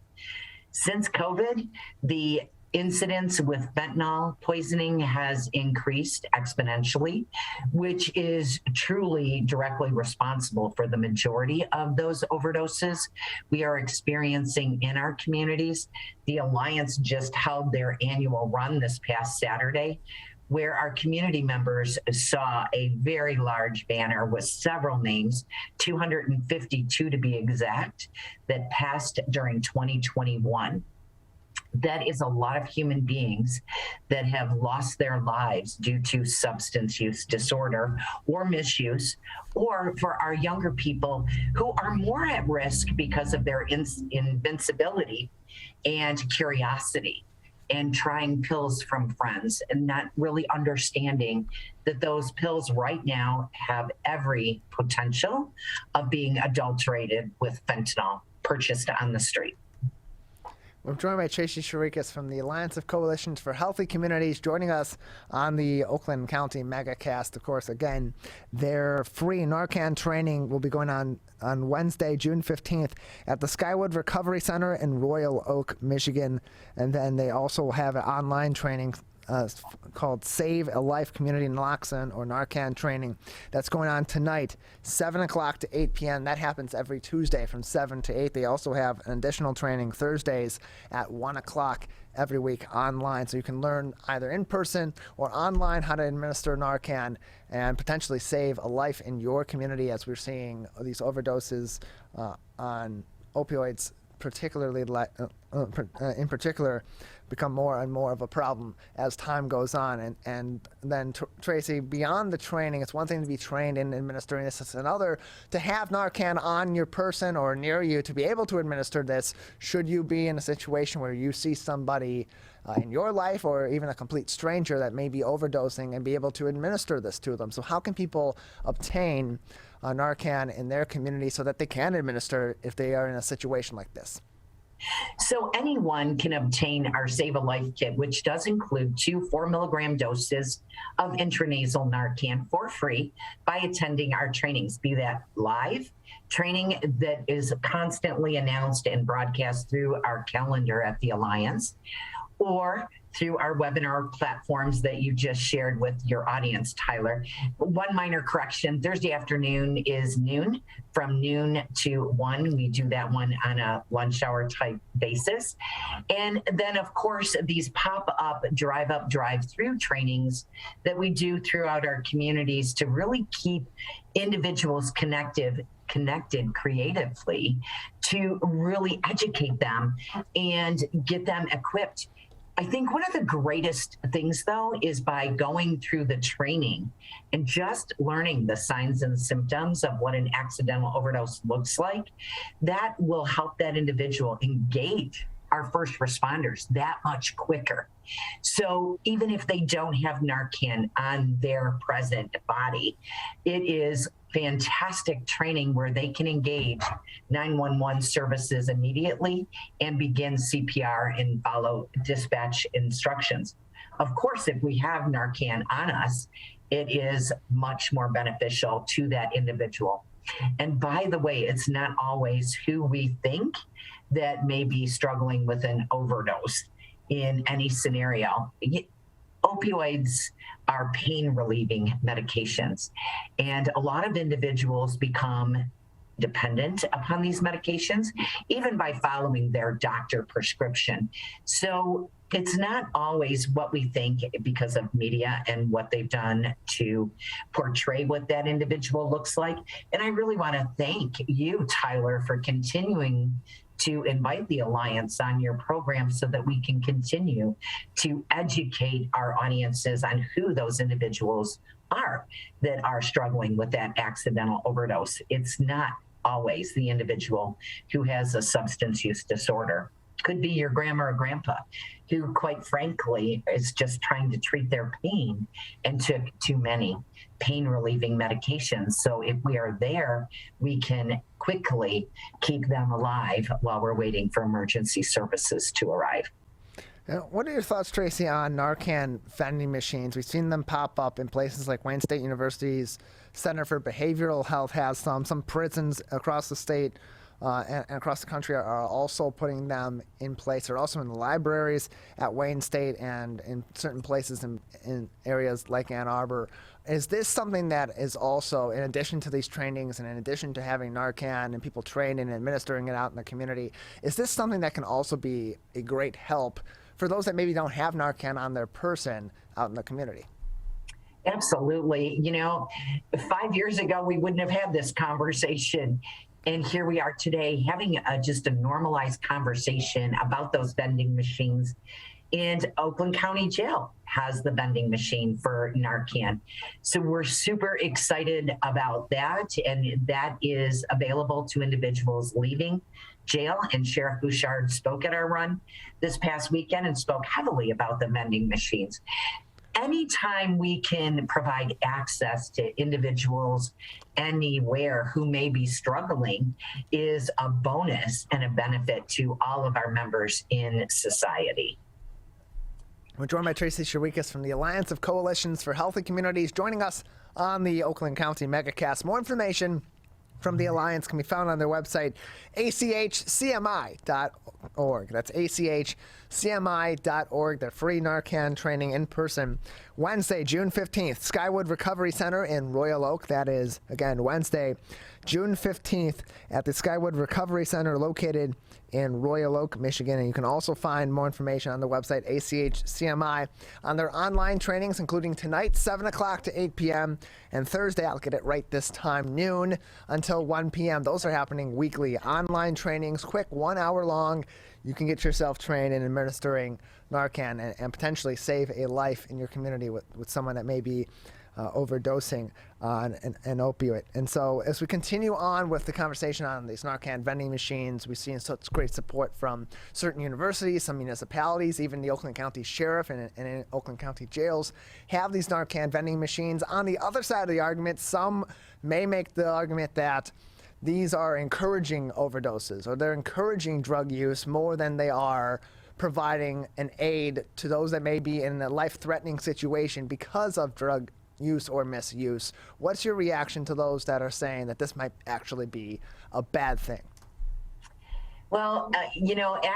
Since COVID, the incidence with fentanyl poisoning has increased exponentially, which is truly directly responsible for the majority of those overdoses we are experiencing in our communities. The Alliance just held their annual run this past Saturday, where our community members saw a very large banner with several names, 252 to be exact, that passed during 2021. That is a lot of human beings that have lost their lives due to substance use disorder or misuse, or for our younger people who are more at risk because of their invincibility and curiosity and trying pills from friends and not really understanding that those pills right now have every potential of being adulterated with fentanyl purchased on the street. We're joined by Tracy Sharikas from the Alliance of Coalitions for Healthy Communities, joining us on the Oakland County Megacast. Of course, again, their free Narcan training will be going on Wednesday, June 15th at the Skywood Recovery Center in Royal Oak, Michigan. And then they also have an online training called Save a Life Community Naloxone or Narcan training that's going on tonight, 7 o'clock to 8 p.m. That happens every Tuesday from 7 to 8. They also have an additional training Thursdays at 1 o'clock every week online. So you can learn either in person or online how to administer Narcan and potentially save a life in your community, as we're seeing these overdoses on opioids, particularly in particular, become more and more of a problem as time goes on. And then, Tracy, beyond the training, it's one thing to be trained in administering this. It's another to have Narcan on your person or near you to be able to administer this should you be in a situation where you see somebody in your life or even a complete stranger that may be overdosing and be able to administer this to them. So how can people obtain Narcan in their community so that they can administer if they are in a situation like this? So anyone can obtain our Save a Life kit, which does include 2 4-milligram doses of intranasal Narcan for free by attending our trainings, be that live training that is constantly announced and broadcast through our calendar at the Alliance, or through our webinar platforms that you just shared with your audience, Tyler. One minor correction, Thursday afternoon is noon, from noon to 1. We do that one on a lunch hour type basis. And then, of course, these pop-up, drive-up, drive-through trainings that we do throughout our communities to really keep individuals connected creatively, to really educate them and get them equipped. I think one of the greatest things, though, is by going through the training and just learning the signs and symptoms of what an accidental overdose looks like. That will help that individual engage our first responders that much quicker. So even if they don't have Narcan on their present body, it is fantastic training where they can engage 911 services immediately and begin CPR and follow dispatch instructions. Of course, if we have Narcan on us, it is much more beneficial to that individual. And by the way, it's not always who we think that may be struggling with an overdose in any scenario. Opioids are pain relieving medications, and a lot of individuals become dependent upon these medications, even by following their doctor prescription. So it's not always what we think because of media and what they've done to portray what that individual looks like. And I really want to thank you, Tyler, for continuing to invite the Alliance on your program so that we can continue to educate our audiences on who those individuals are that are struggling with that accidental overdose. It's not always the individual who has a substance use disorder. Could be your grandma or grandpa who, quite frankly, is just trying to treat their pain and took too many pain relieving medications. So if we are there, we can quickly keep them alive while we're waiting for emergency services to arrive. What are your thoughts, Tracy, on Narcan vending machines? We've seen them pop up in places like Wayne State University's Center for Behavioral Health has some prisons across the state and across the country are also putting them in place. They're also in the libraries at Wayne State and in certain places in areas like Ann Arbor. Is this something that is also, in addition to these trainings and in addition to having Narcan and people trained and administering it out in the community, is this something that can also be a great help for those that maybe don't have Narcan on their person out in the community? Absolutely. 5 years ago, we wouldn't have had this conversation. And here we are today having just a normalized conversation about those vending machines. And Oakland County Jail has the vending machine for Narcan. So we're super excited about that. And that is available to individuals leaving jail. And Sheriff Bouchard spoke at our run this past weekend and spoke heavily about the vending machines. anytime we can provide access to individuals anywhere who may be struggling is a bonus and a benefit to all of our members in society. We're joined by Tracy Sharikas from the Alliance of Coalitions for Healthy Communities, joining us on the Oakland County Megacast. More information from the Alliance can be found on their website, achcmi.org. That's achcmi.org. Their free Narcan training in person Wednesday, June 15th, Skywood Recovery Center in Royal Oak. That is, again, Wednesday, June 15th at the Skywood Recovery Center located in Royal Oak, Michigan. And you can also find more information on the website, ACHCMI, on their online trainings, including tonight, 7 o'clock to 8 p.m., and Thursday, I'll get it right this time, noon until 1 p.m. Those are happening weekly. Online trainings, quick, 1 hour long. You can get yourself trained in administering Narcan and potentially save a life in your community with someone that may be overdosing on an opioid. And so as we continue on with the conversation on these Narcan vending machines, we've seen such great support from certain universities, some municipalities, even the Oakland County Sheriff and in Oakland County jails have these Narcan vending machines. On the other side of the argument, some may make the argument that these are encouraging overdoses or they're encouraging drug use more than they are providing an aid to those that may be in a life-threatening situation because of drug use or misuse. What's your reaction to those that are saying that this might actually be a bad thing? Well,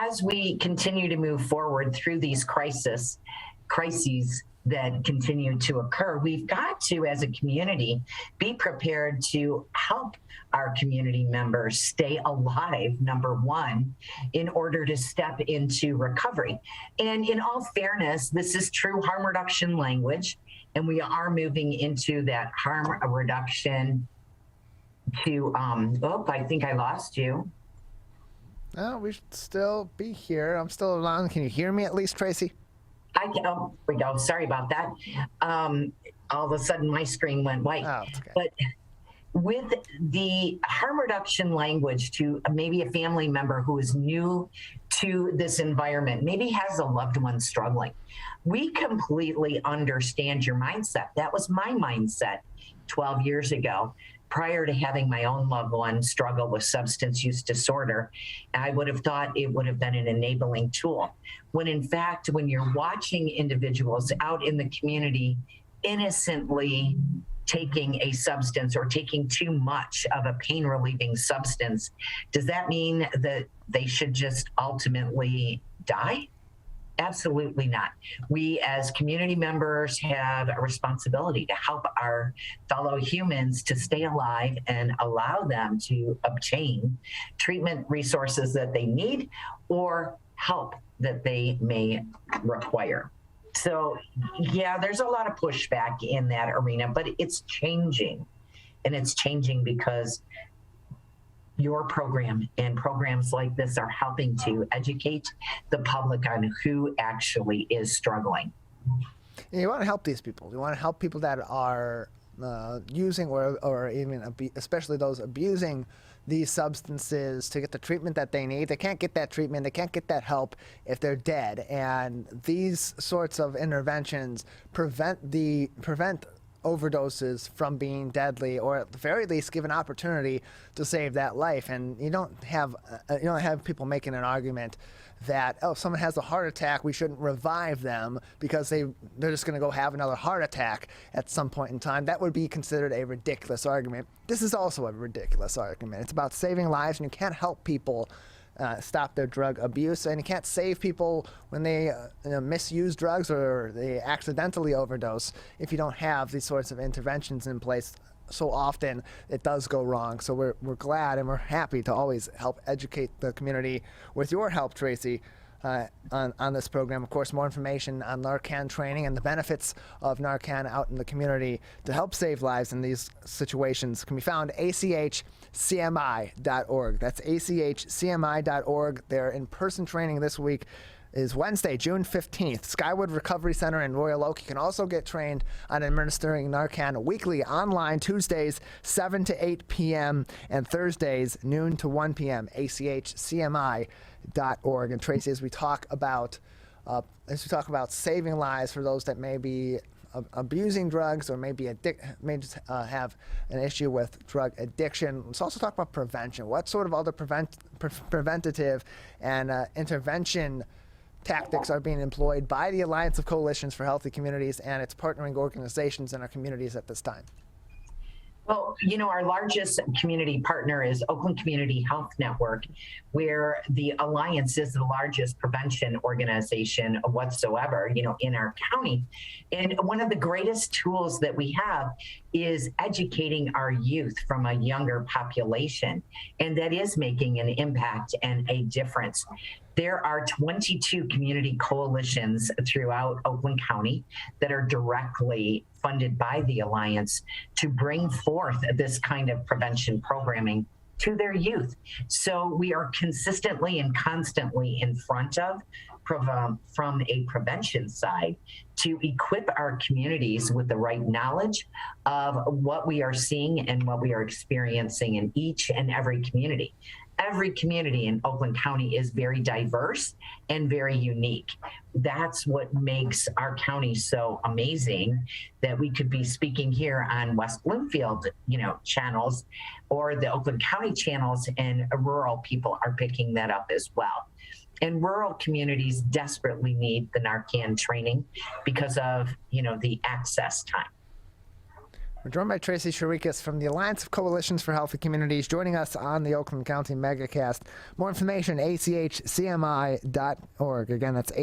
as we continue to move forward through these crises that continue to occur, we've got to, as a community, be prepared to help our community members stay alive, number one, in order to step into recovery. And in all fairness, this is true harm reduction language, and we are moving into that harm reduction to, I think I lost you. No, we should still be here. I'm still around. Can you hear me at least, Tracy? Oh, we go. Sorry about that. All of a sudden, my screen went white. Oh, it's okay. But with the harm reduction language to maybe a family member who is new to this environment, maybe has a loved one struggling, we completely understand your mindset. That was my mindset 12 years ago. Prior to having my own loved one struggle with substance use disorder, I would have thought it would have been an enabling tool. When in fact, when you're watching individuals out in the community innocently taking a substance or taking too much of a pain relieving substance, does that mean that they should just ultimately die? Absolutely not. We as community members have a responsibility to help our fellow humans to stay alive and allow them to obtain treatment resources that they need or help that they may require. So yeah, there's a lot of pushback in that arena, but it's changing. And it's changing because your program and programs like this are helping to educate the public on who actually is struggling. And you want to help these people. You want to help people that are using or even especially those abusing these substances to get the treatment that they need. They can't get that treatment. They can't get that help if they're dead. And these sorts of interventions prevent overdoses from being deadly, or at the very least give an opportunity to save that life. And you don't have people making an argument that, oh, if someone has a heart attack, we shouldn't revive them because they're just going to go have another heart attack at some point in time. That would be considered a ridiculous argument. This is also a ridiculous argument. It's about saving lives, and you can't help people stop their drug abuse, and you can't save people when they misuse drugs or they accidentally overdose if you don't have these sorts of interventions in place. So often it does go wrong. So we're glad and we're happy to always help educate the community with your help, Tracy, on this program. Of course, more information on Narcan training and the benefits of Narcan out in the community to help save lives in these situations can be found at achcmi.org. That's achcmi.org. Their in-person training this week is Wednesday, June 15th, Skywood Recovery Center in Royal Oak. You can also get trained on administering Narcan weekly online, Tuesdays 7 to 8 p.m. and Thursdays noon to 1 p.m. achcmi.org. And Tracy, as we talk about saving lives for those that may be abusing drugs or may just have an issue with drug addiction. Let's also talk about prevention. What sort of other preventative and intervention tactics are being employed by the Alliance of Coalitions for Healthy Communities and its partnering organizations in our communities at this time? Well, our largest community partner is Oakland Community Health Network, where the Alliance is the largest prevention organization whatsoever, in our county. And one of the greatest tools that we have is educating our youth from a younger population. And that is making an impact and a difference. There are 22 community coalitions throughout Oakland County that are directly funded by the Alliance to bring forth this kind of prevention programming to their youth. So we are consistently and constantly in front of from a prevention side to equip our communities with the right knowledge of what we are seeing and what we are experiencing in each and every community. Every community in Oakland County is very diverse and very unique. That's what makes our county so amazing, that we could be speaking here on West Bloomfield, channels, or the Oakland County channels, and rural people are picking that up as well. And rural communities desperately need the Narcan training because of, the access time. We're joined by Tracy Chirikas from the Alliance of Coalitions for Healthy Communities, joining us on the Oakland County Megacast. More information, achcmi.org. Again, that's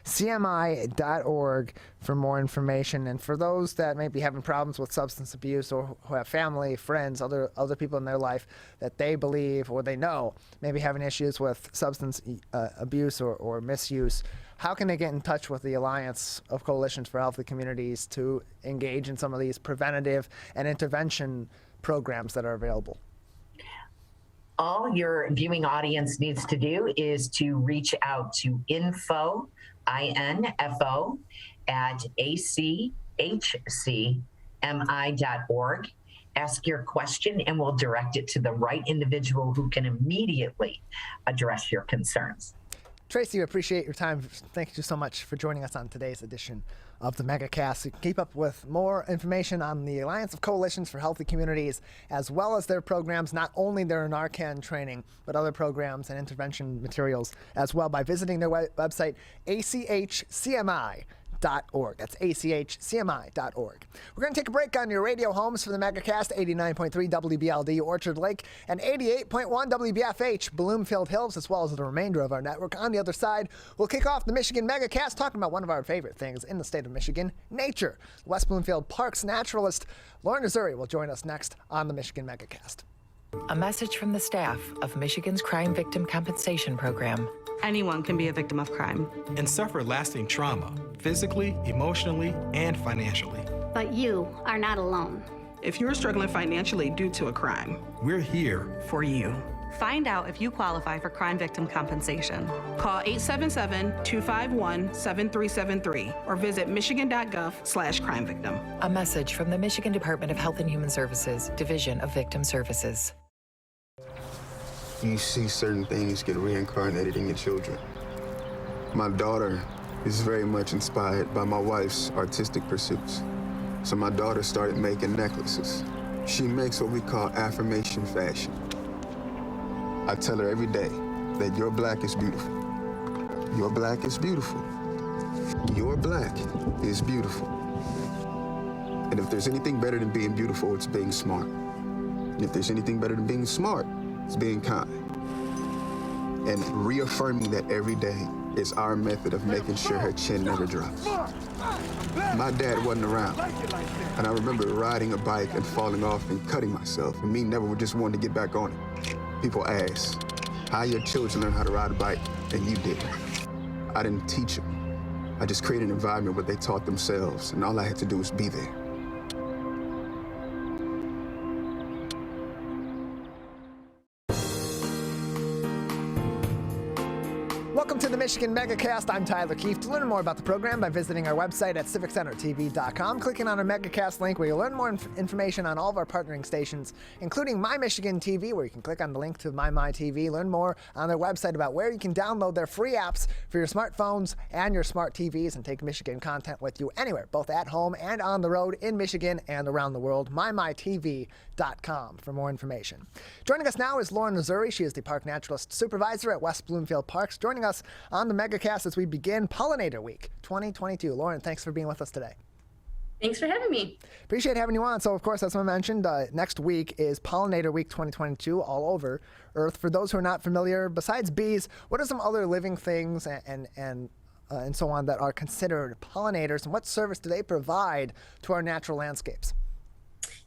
achcmi.org for more information. And for those that may be having problems with substance abuse or who have family, friends, other people in their life that they believe or they know may be having issues with substance abuse or misuse, how can they get in touch with the Alliance of Coalitions for Healthy Communities to engage in some of these preventative and intervention programs that are available? All your viewing audience needs to do is to reach out to info, I-N-F-O, at achcmi.org. Ask your question and we'll direct it to the right individual who can immediately address your concerns. Tracy, we appreciate your time. Thank you so much for joining us on today's edition of the Megacast. You can keep up with more information on the Alliance of Coalitions for Healthy Communities, as well as their programs, not only their Narcan training, but other programs and intervention materials as well, by visiting their website, achcmi.org. That's achcmi.org. We're going to take a break on your radio homes for the Megacast, 89.3 WBLD Orchard Lake and 88.1 WBFH Bloomfield Hills, as well as the remainder of our network. On the other side, we'll kick off the Michigan Megacast talking about one of our favorite things in the state of Michigan, nature. West Bloomfield Parks Naturalist Azoury will join us next on the Michigan Megacast. A message from the staff of Michigan's Crime Victim Compensation Program. Anyone can be a victim of crime and suffer lasting trauma, physically, emotionally, and financially. But you are not alone. If you're struggling financially due to a crime, we're here for you. Find out if you qualify for crime victim compensation. Call 877-251-7373 or visit michigan.gov/crime-victim. A message from the Michigan Department of Health and Human Services, Division of Victim Services. You see certain things get reincarnated in your children. My daughter is very much inspired by my wife's artistic pursuits. So my daughter started making necklaces. She makes what we call affirmation fashion. I tell her every day that your black is beautiful. Your black is beautiful. Your black is beautiful. And if there's anything better than being beautiful, it's being smart. And if there's anything better than being smart, it's being kind. And reaffirming that every day is our method of making sure her chin never drops. My dad wasn't around, and I remember riding a bike and falling off and cutting myself, and me never just wanting to get back on it. People ask, how your children learn how to ride a bike, and you didn't. I didn't teach them. I just created an environment where they taught themselves, and all I had to do was be there. Welcome to the Michigan Megacast. I'm Tyler Kieft. To learn more about the program by visiting our website at civiccentertv.com, clicking on our Megacast link where you'll learn more information on all of our partnering stations, including My Michigan TV, where you can click on the link to My TV, learn more on their website about where you can download their free apps for your smartphones and your smart TVs and take Michigan content with you anywhere, both at home and on the road in Michigan and around the world. MyMyTV.com for more information. Joining us now is Lauren Azoury. She is the Park Naturalist Supervisor at West Bloomfield Parks, joining us on the Megacast as we begin Pollinator Week 2022. Lauren, thanks for being with us today. Thanks for having me. Appreciate having you on. So, of course, as I mentioned, next week is Pollinator Week 2022 all over Earth. For those who are not familiar, besides bees, what are some other living things and so on that are considered pollinators, and what service do they provide to our natural landscapes?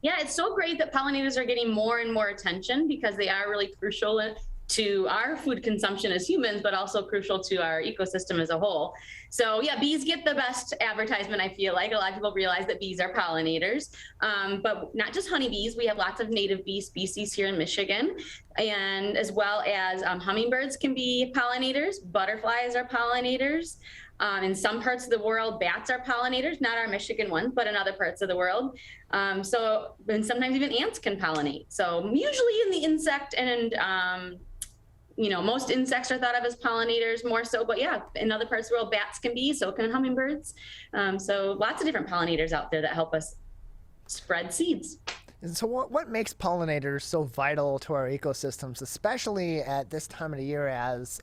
Yeah, it's so great that pollinators are getting more and more attention because they are really crucial to our food consumption as humans, but also crucial to our ecosystem as a whole. So yeah, bees get the best advertisement, I feel like. A lot of people realize that bees are pollinators, but not just honeybees. We have lots of native bee species here in Michigan, and as well as hummingbirds can be pollinators, butterflies are pollinators. In some parts of the world, bats are pollinators, not our Michigan ones, but in other parts of the world. And sometimes even ants can pollinate. So usually in the insect and most insects are thought of as pollinators more so, but yeah, in other parts of the world, bats can be, so can hummingbirds. So lots of different pollinators out there that help us spread seeds. And so what makes pollinators so vital to our ecosystems, especially at this time of the year as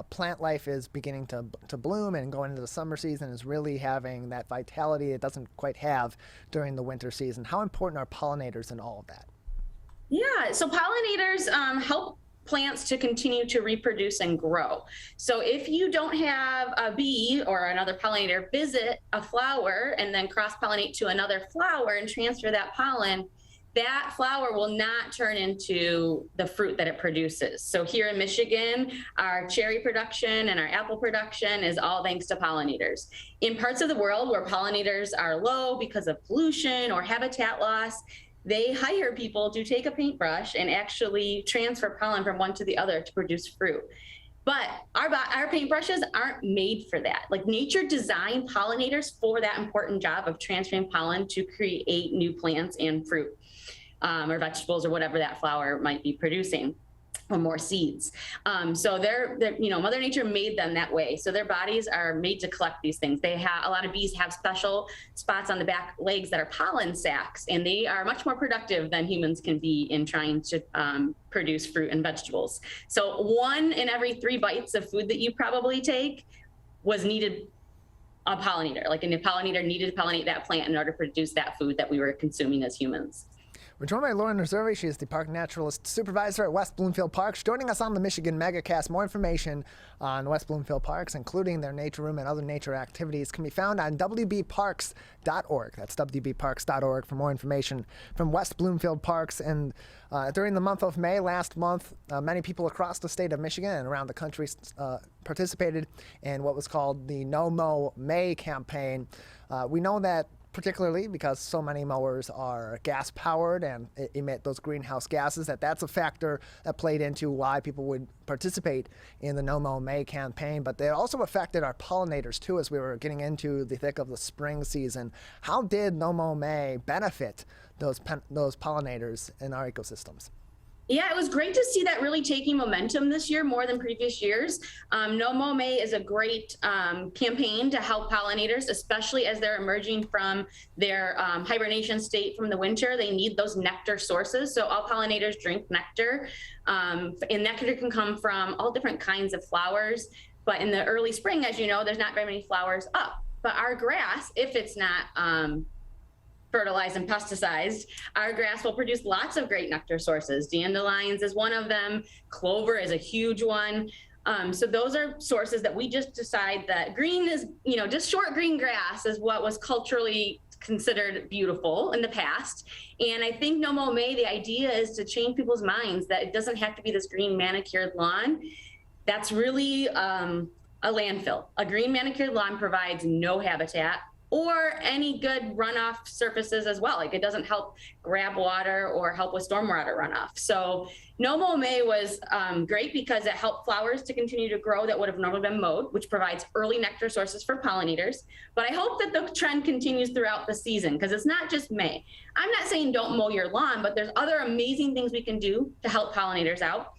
plant life is beginning to bloom and going into the summer season is really having that vitality it doesn't quite have during the winter season? How important are pollinators in all of that? Yeah, so pollinators help plants to continue to reproduce and grow. So if you don't have a bee or another pollinator visit a flower and then cross-pollinate to another flower and transfer that pollen, that flower will not turn into the fruit that it produces. So here in Michigan, our cherry production and our apple production is all thanks to pollinators. In parts of the world where pollinators are low because of pollution or habitat loss, they hire people to take a paintbrush and actually transfer pollen from one to the other to produce fruit. But our paintbrushes aren't made for that. Like, nature designed pollinators for that important job of transferring pollen to create new plants and fruit, or vegetables or whatever that flower might be producing, or more seeds. So they're Mother Nature made them that way. So their bodies are made to collect these things. A lot of bees have special spots on the back legs that are pollen sacs, and they are much more productive than humans can be in trying to produce fruit and vegetables. So 1 in every 3 bites of food that you probably take needed a pollinator. Like, a pollinator needed to pollinate that plant in order to produce that food that we were consuming as humans. We're joined by Lauren Azoury. She is the Park Naturalist Supervisor at West Bloomfield Parks, joining us on the Michigan Megacast. More information on West Bloomfield Parks, including their nature room and other nature activities, can be found on wbparks.org. That's wbparks.org for more information from West Bloomfield Parks. And during the month of May, last month, many people across the state of Michigan and around the country participated in what was called the No Mow May campaign. We know that particularly because so many mowers are gas-powered and emit those greenhouse gases, that's a factor that played into why people would participate in the No Mow May campaign. But they also affected our pollinators, too, as we were getting into the thick of the spring season. How did No Mow May benefit those pollinators in our ecosystems? Yeah, it was great to see that really taking momentum this year more than previous years. No Mow May is a great campaign to help pollinators, especially as they're emerging from their hibernation state from the winter. They need those nectar sources. So all pollinators drink nectar, and nectar can come from all different kinds of flowers. But in the early spring, as you know, there's not very many flowers up. But our grass, if it's not fertilized and pesticized, our grass will produce lots of great nectar sources. Dandelions is one of them. Clover is a huge one. So those are sources that we just decide that green is, just short green grass is what was culturally considered beautiful in the past. And I think No Mow May, the idea is to change people's minds that it doesn't have to be this green manicured lawn. That's really a landfill. A green manicured lawn provides no habitat, or any good runoff surfaces as well. Like it doesn't help grab water or help with stormwater runoff. So No Mow May was great because it helped flowers to continue to grow that would have normally been mowed, which provides early nectar sources for pollinators. But I hope that the trend continues throughout the season because it's not just May. I'm not saying don't mow your lawn, but there's other amazing things we can do to help pollinators out.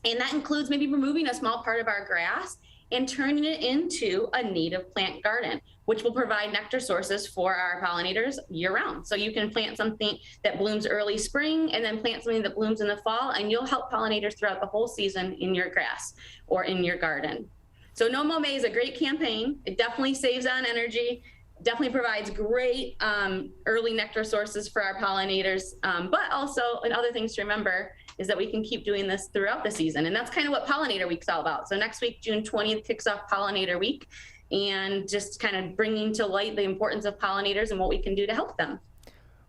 And that includes maybe removing a small part of our grass and turning it into a native plant garden, which will provide nectar sources for our pollinators year round. So you can plant something that blooms early spring and then plant something that blooms in the fall, and you'll help pollinators throughout the whole season in your grass or in your garden. So No Mow May is a great campaign. It definitely saves on energy, definitely provides great early nectar sources for our pollinators, but also, and other things to remember, is that we can keep doing this throughout the season. And that's kind of what Pollinator Week's all about. So next week, June 20th, kicks off Pollinator Week, and just kind of bringing to light the importance of pollinators and what we can do to help them.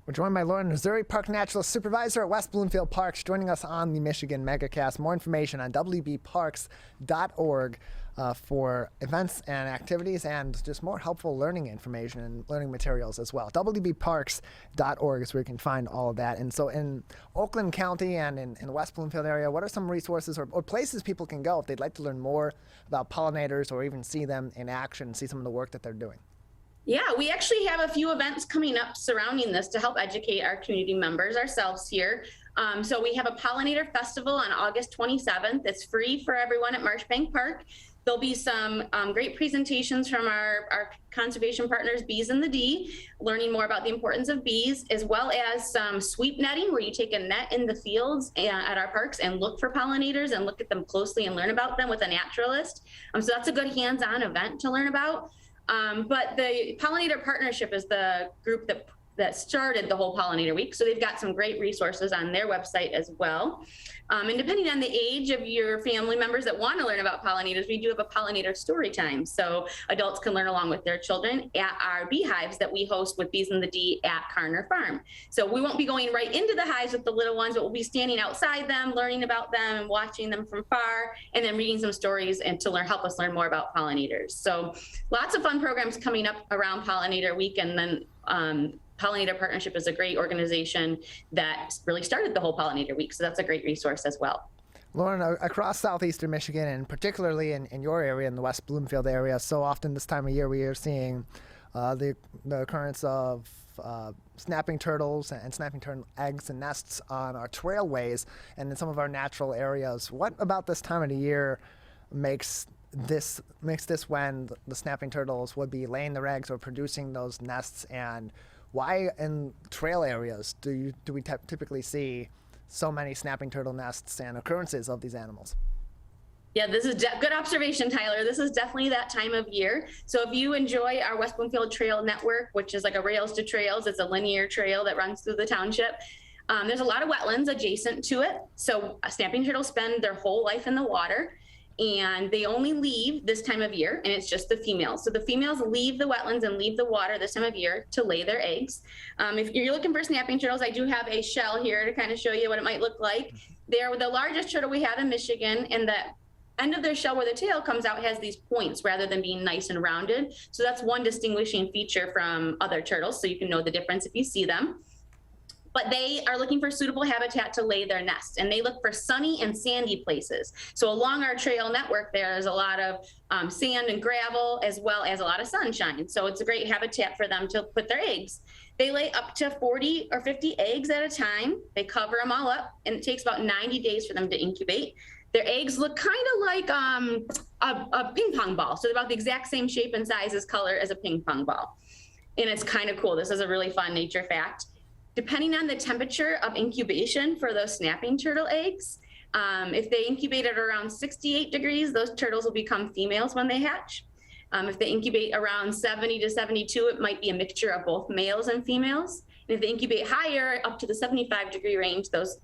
We're joined by Azoury, Park Naturalist Supervisor at West Bloomfield Parks, joining us on the Michigan Megacast. More information on wbparks.org for events and activities and just more helpful learning information and learning materials as well. wbparks.org is where you can find all of that. And so in Oakland County and in the West Bloomfield area, what are some resources or places people can go if they'd like to learn more about pollinators or even see them in action, see some of the work that they're doing? Yeah, we actually have a few events coming up surrounding this to help educate our community members ourselves here. So we have a Pollinator Festival on August 27th. It's free for everyone at Marchbank Park. There'll be some great presentations from our conservation partners, Bees in the D, learning more about the importance of bees, as well as some sweep netting, where you take a net in the fields at our parks and look for pollinators and look at them closely and learn about them with a naturalist. So that's a good hands-on event to learn about. But the Pollinator Partnership is the group that started the whole Pollinator Week. So they've got some great resources on their website as well. And depending on the age of your family members that want to learn about pollinators, we do have a pollinator story time. So adults can learn along with their children at our beehives that we host with Bees in the D at Carner Farm. So we won't be going right into the hives with the little ones, but we'll be standing outside them, learning about them and watching them from far, and then reading some stories and to help us learn more about pollinators. So lots of fun programs coming up around Pollinator Week. And then Pollinator Partnership is a great organization that really started the whole Pollinator Week. So that's a great resource as well. Lauren, across southeastern Michigan, and particularly in your area, in the West Bloomfield area, so often this time of year we are seeing the occurrence of snapping turtles and snapping turtle eggs and nests on our trailways and in some of our natural areas. What about this time of the year makes this when the snapping turtles would be laying their eggs or producing those nests, and why in trail areas do we typically see so many snapping turtle nests and occurrences of these animals? Yeah, this is good observation, Tyler. This is definitely that time of year. So if you enjoy our West Bloomfield Trail Network, which is like a rails to trails, it's a linear trail that runs through the township. There's a lot of wetlands adjacent to it. So snapping turtles spend their whole life in the water, and they only leave this time of year, and it's just the females. So the females leave the wetlands and leave the water this time of year to lay their eggs. If you're looking for snapping turtles, I do have a shell here to kind of show you what it might look like. They're the largest turtle we have in Michigan, and the end of their shell where the tail comes out has these points rather than being nice and rounded. So that's one distinguishing feature from other turtles, so you can know the difference if you see them. But they are looking for suitable habitat to lay their nests, and they look for sunny and sandy places. So along our trail network, there's a lot of sand and gravel, as well as a lot of sunshine. So it's a great habitat for them to put their eggs. They lay up to 40 or 50 eggs at a time. They cover them all up, and it takes about 90 days for them to incubate. Their eggs look kind of like a ping pong ball. So they're about the exact same shape and size as color as a ping pong ball. And it's kind of cool. This is a really fun nature fact. Depending on the temperature of incubation for those snapping turtle eggs, if they incubate at around 68 degrees, those turtles will become females when they hatch. If they incubate around 70 to 72, it might be a mixture of both males and females. And if they incubate higher, up to the 75-degree range, those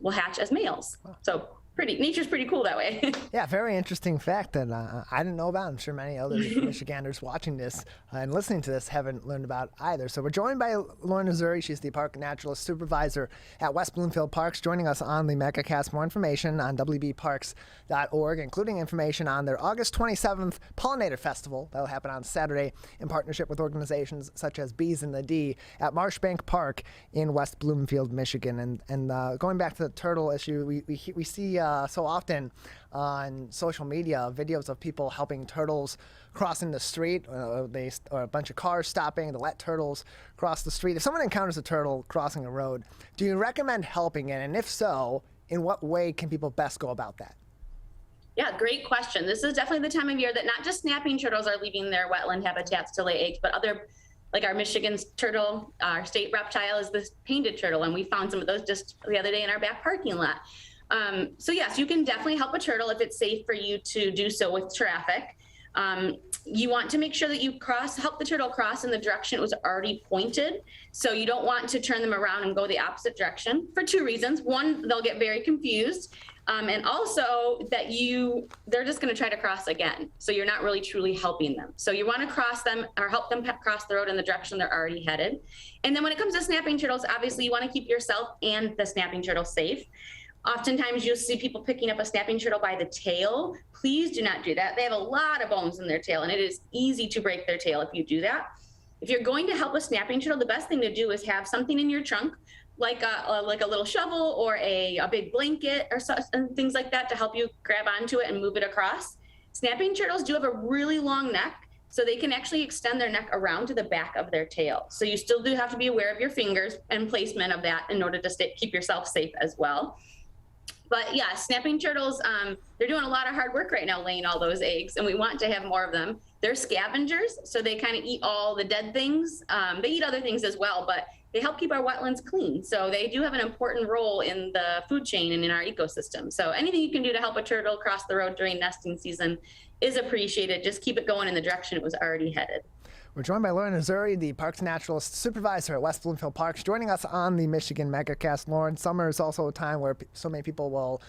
will hatch as males. So nature's pretty cool that way. Yeah, very interesting fact that I didn't know about. I'm sure many other Michiganders watching this and listening to this haven't learned about either. So we're joined by Lauren Azoury. She's the Park Naturalist Supervisor at West Bloomfield Parks, joining us on the Megacast. More information on wbparks.org, including information on their August 27th Pollinator Festival that will happen on Saturday in partnership with organizations such as Bees in the D at Marshbank Park in West Bloomfield, Michigan. And going back to the turtle issue, we see so often on social media videos of people helping turtles crossing the street, or a bunch of cars stopping to let turtles cross the street. If someone encounters a turtle crossing a road, do you recommend helping it? And if so, in what way can people best go about that? Yeah, great question. This is definitely the time of year that not just snapping turtles are leaving their wetland habitats to lay eggs, but other, like our Michigan's turtle, our state reptile is this painted turtle, and we found some of those just the other day in our back parking lot. So yes, you can definitely help a turtle if it's safe for you to do so with traffic. You want to make sure that you help the turtle cross in the direction it was already pointed. So you don't want to turn them around and go the opposite direction for two reasons. One, they'll get very confused. And also that they're just going to try to cross again. So you're not really truly helping them. So you want to cross them or help them cross the road in the direction they're already headed. And then when it comes to snapping turtles, obviously you want to keep yourself and the snapping turtle safe. Oftentimes you'll see people picking up a snapping turtle by the tail. Please do not do that. They have a lot of bones in their tail, and it is easy to break their tail if you do that. If you're going to help a snapping turtle, the best thing to do is have something in your trunk, like a little shovel or a big blanket or and things like that to help you grab onto it and move it across. Snapping turtles do have a really long neck, so they can actually extend their neck around to the back of their tail. So you still do have to be aware of your fingers and placement of that in order to keep yourself safe as well. But yeah, snapping turtles, they're doing a lot of hard work right now laying all those eggs, and we want to have more of them. They're scavengers, so they kind of eat all the dead things. They eat other things as well, but they help keep our wetlands clean. So they do have an important role in the food chain and in our ecosystem. So anything you can do to help a turtle cross the road during nesting season is appreciated. Just keep it going in the direction it was already headed. We're joined by Lauren Azoury, the Parks Naturalist Supervisor at West Bloomfield Parks, joining us on the Michigan Megacast. Lauren, summer is also a time where so many people will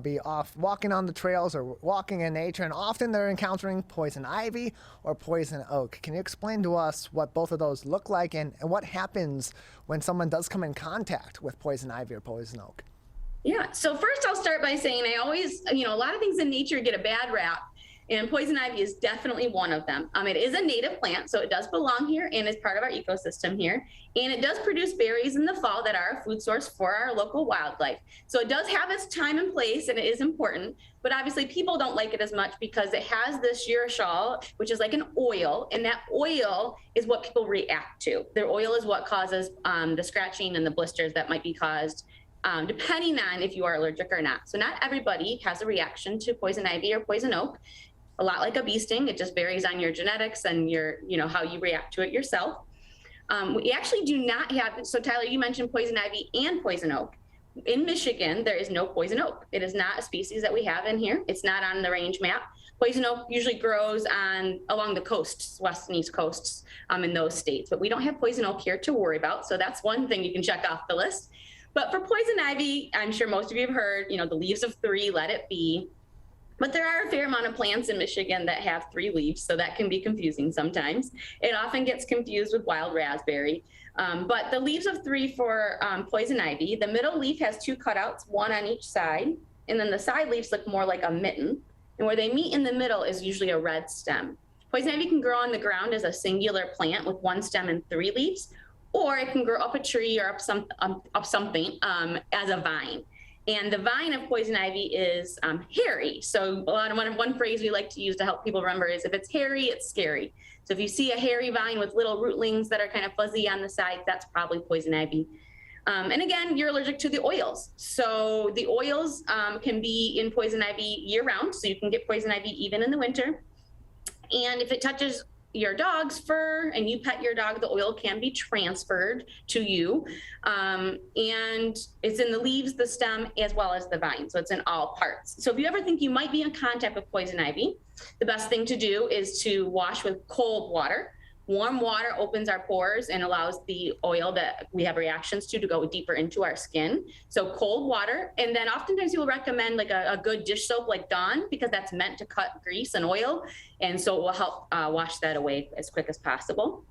be off walking on the trails or walking in nature, and often they're encountering poison ivy or poison oak. Can you explain to us what both of those look like and what happens when someone does come in contact with poison ivy or poison oak? Yeah, so first I'll start by saying I always, a lot of things in nature get a bad rap. And poison ivy is definitely one of them. It is a native plant, so it does belong here and is part of our ecosystem here. And it does produce berries in the fall that are a food source for our local wildlife. So it does have its time and place, and it is important. But obviously people don't like it as much because it has this urushiol, which is like an oil, and that oil is what people react to. Their oil is what causes the scratching and the blisters that might be caused depending on if you are allergic or not. So not everybody has a reaction to poison ivy or poison oak. A lot like a bee sting, it just varies on your genetics and your, how you react to it yourself. We actually do not have, so Tyler, you mentioned poison ivy and poison oak. In Michigan, there is no poison oak. It is not a species that we have in here. It's not on the range map. Poison oak usually grows along the coasts, west and east coasts in those states, but we don't have poison oak here to worry about. So that's one thing you can check off the list. But for poison ivy, I'm sure most of you have heard, the leaves of 3, let it be. But there are a fair amount of plants in Michigan that have 3 leaves, so that can be confusing sometimes. It often gets confused with wild raspberry. But the leaves of 3 for poison ivy, the middle leaf has 2 cutouts, 1 on each side, and then the side leaves look more like a mitten. And where they meet in the middle is usually a red stem. Poison ivy can grow on the ground as a singular plant with 1 stem and 3 leaves, or it can grow up a tree or up something as a vine. And the vine of poison ivy is hairy. So one phrase we like to use to help people remember is if it's hairy, it's scary. So if you see a hairy vine with little rootlings that are kind of fuzzy on the side, that's probably poison ivy. And again, you're allergic to the oils. So the oils can be in poison ivy year round. So you can get poison ivy even in the winter. And if it touches your dog's fur and you pet your dog, the oil can be transferred to you. And it's in the leaves, the stem, as well as the vine. So it's in all parts. So if you ever think you might be in contact with poison ivy, the best thing to do is to wash with cold water. Warm water opens our pores and allows the oil that we have reactions to go deeper into our skin. So cold water, and then oftentimes people recommend like a good dish soap like Dawn, because that's meant to cut grease and oil, and so it will help wash that away as quick as possible.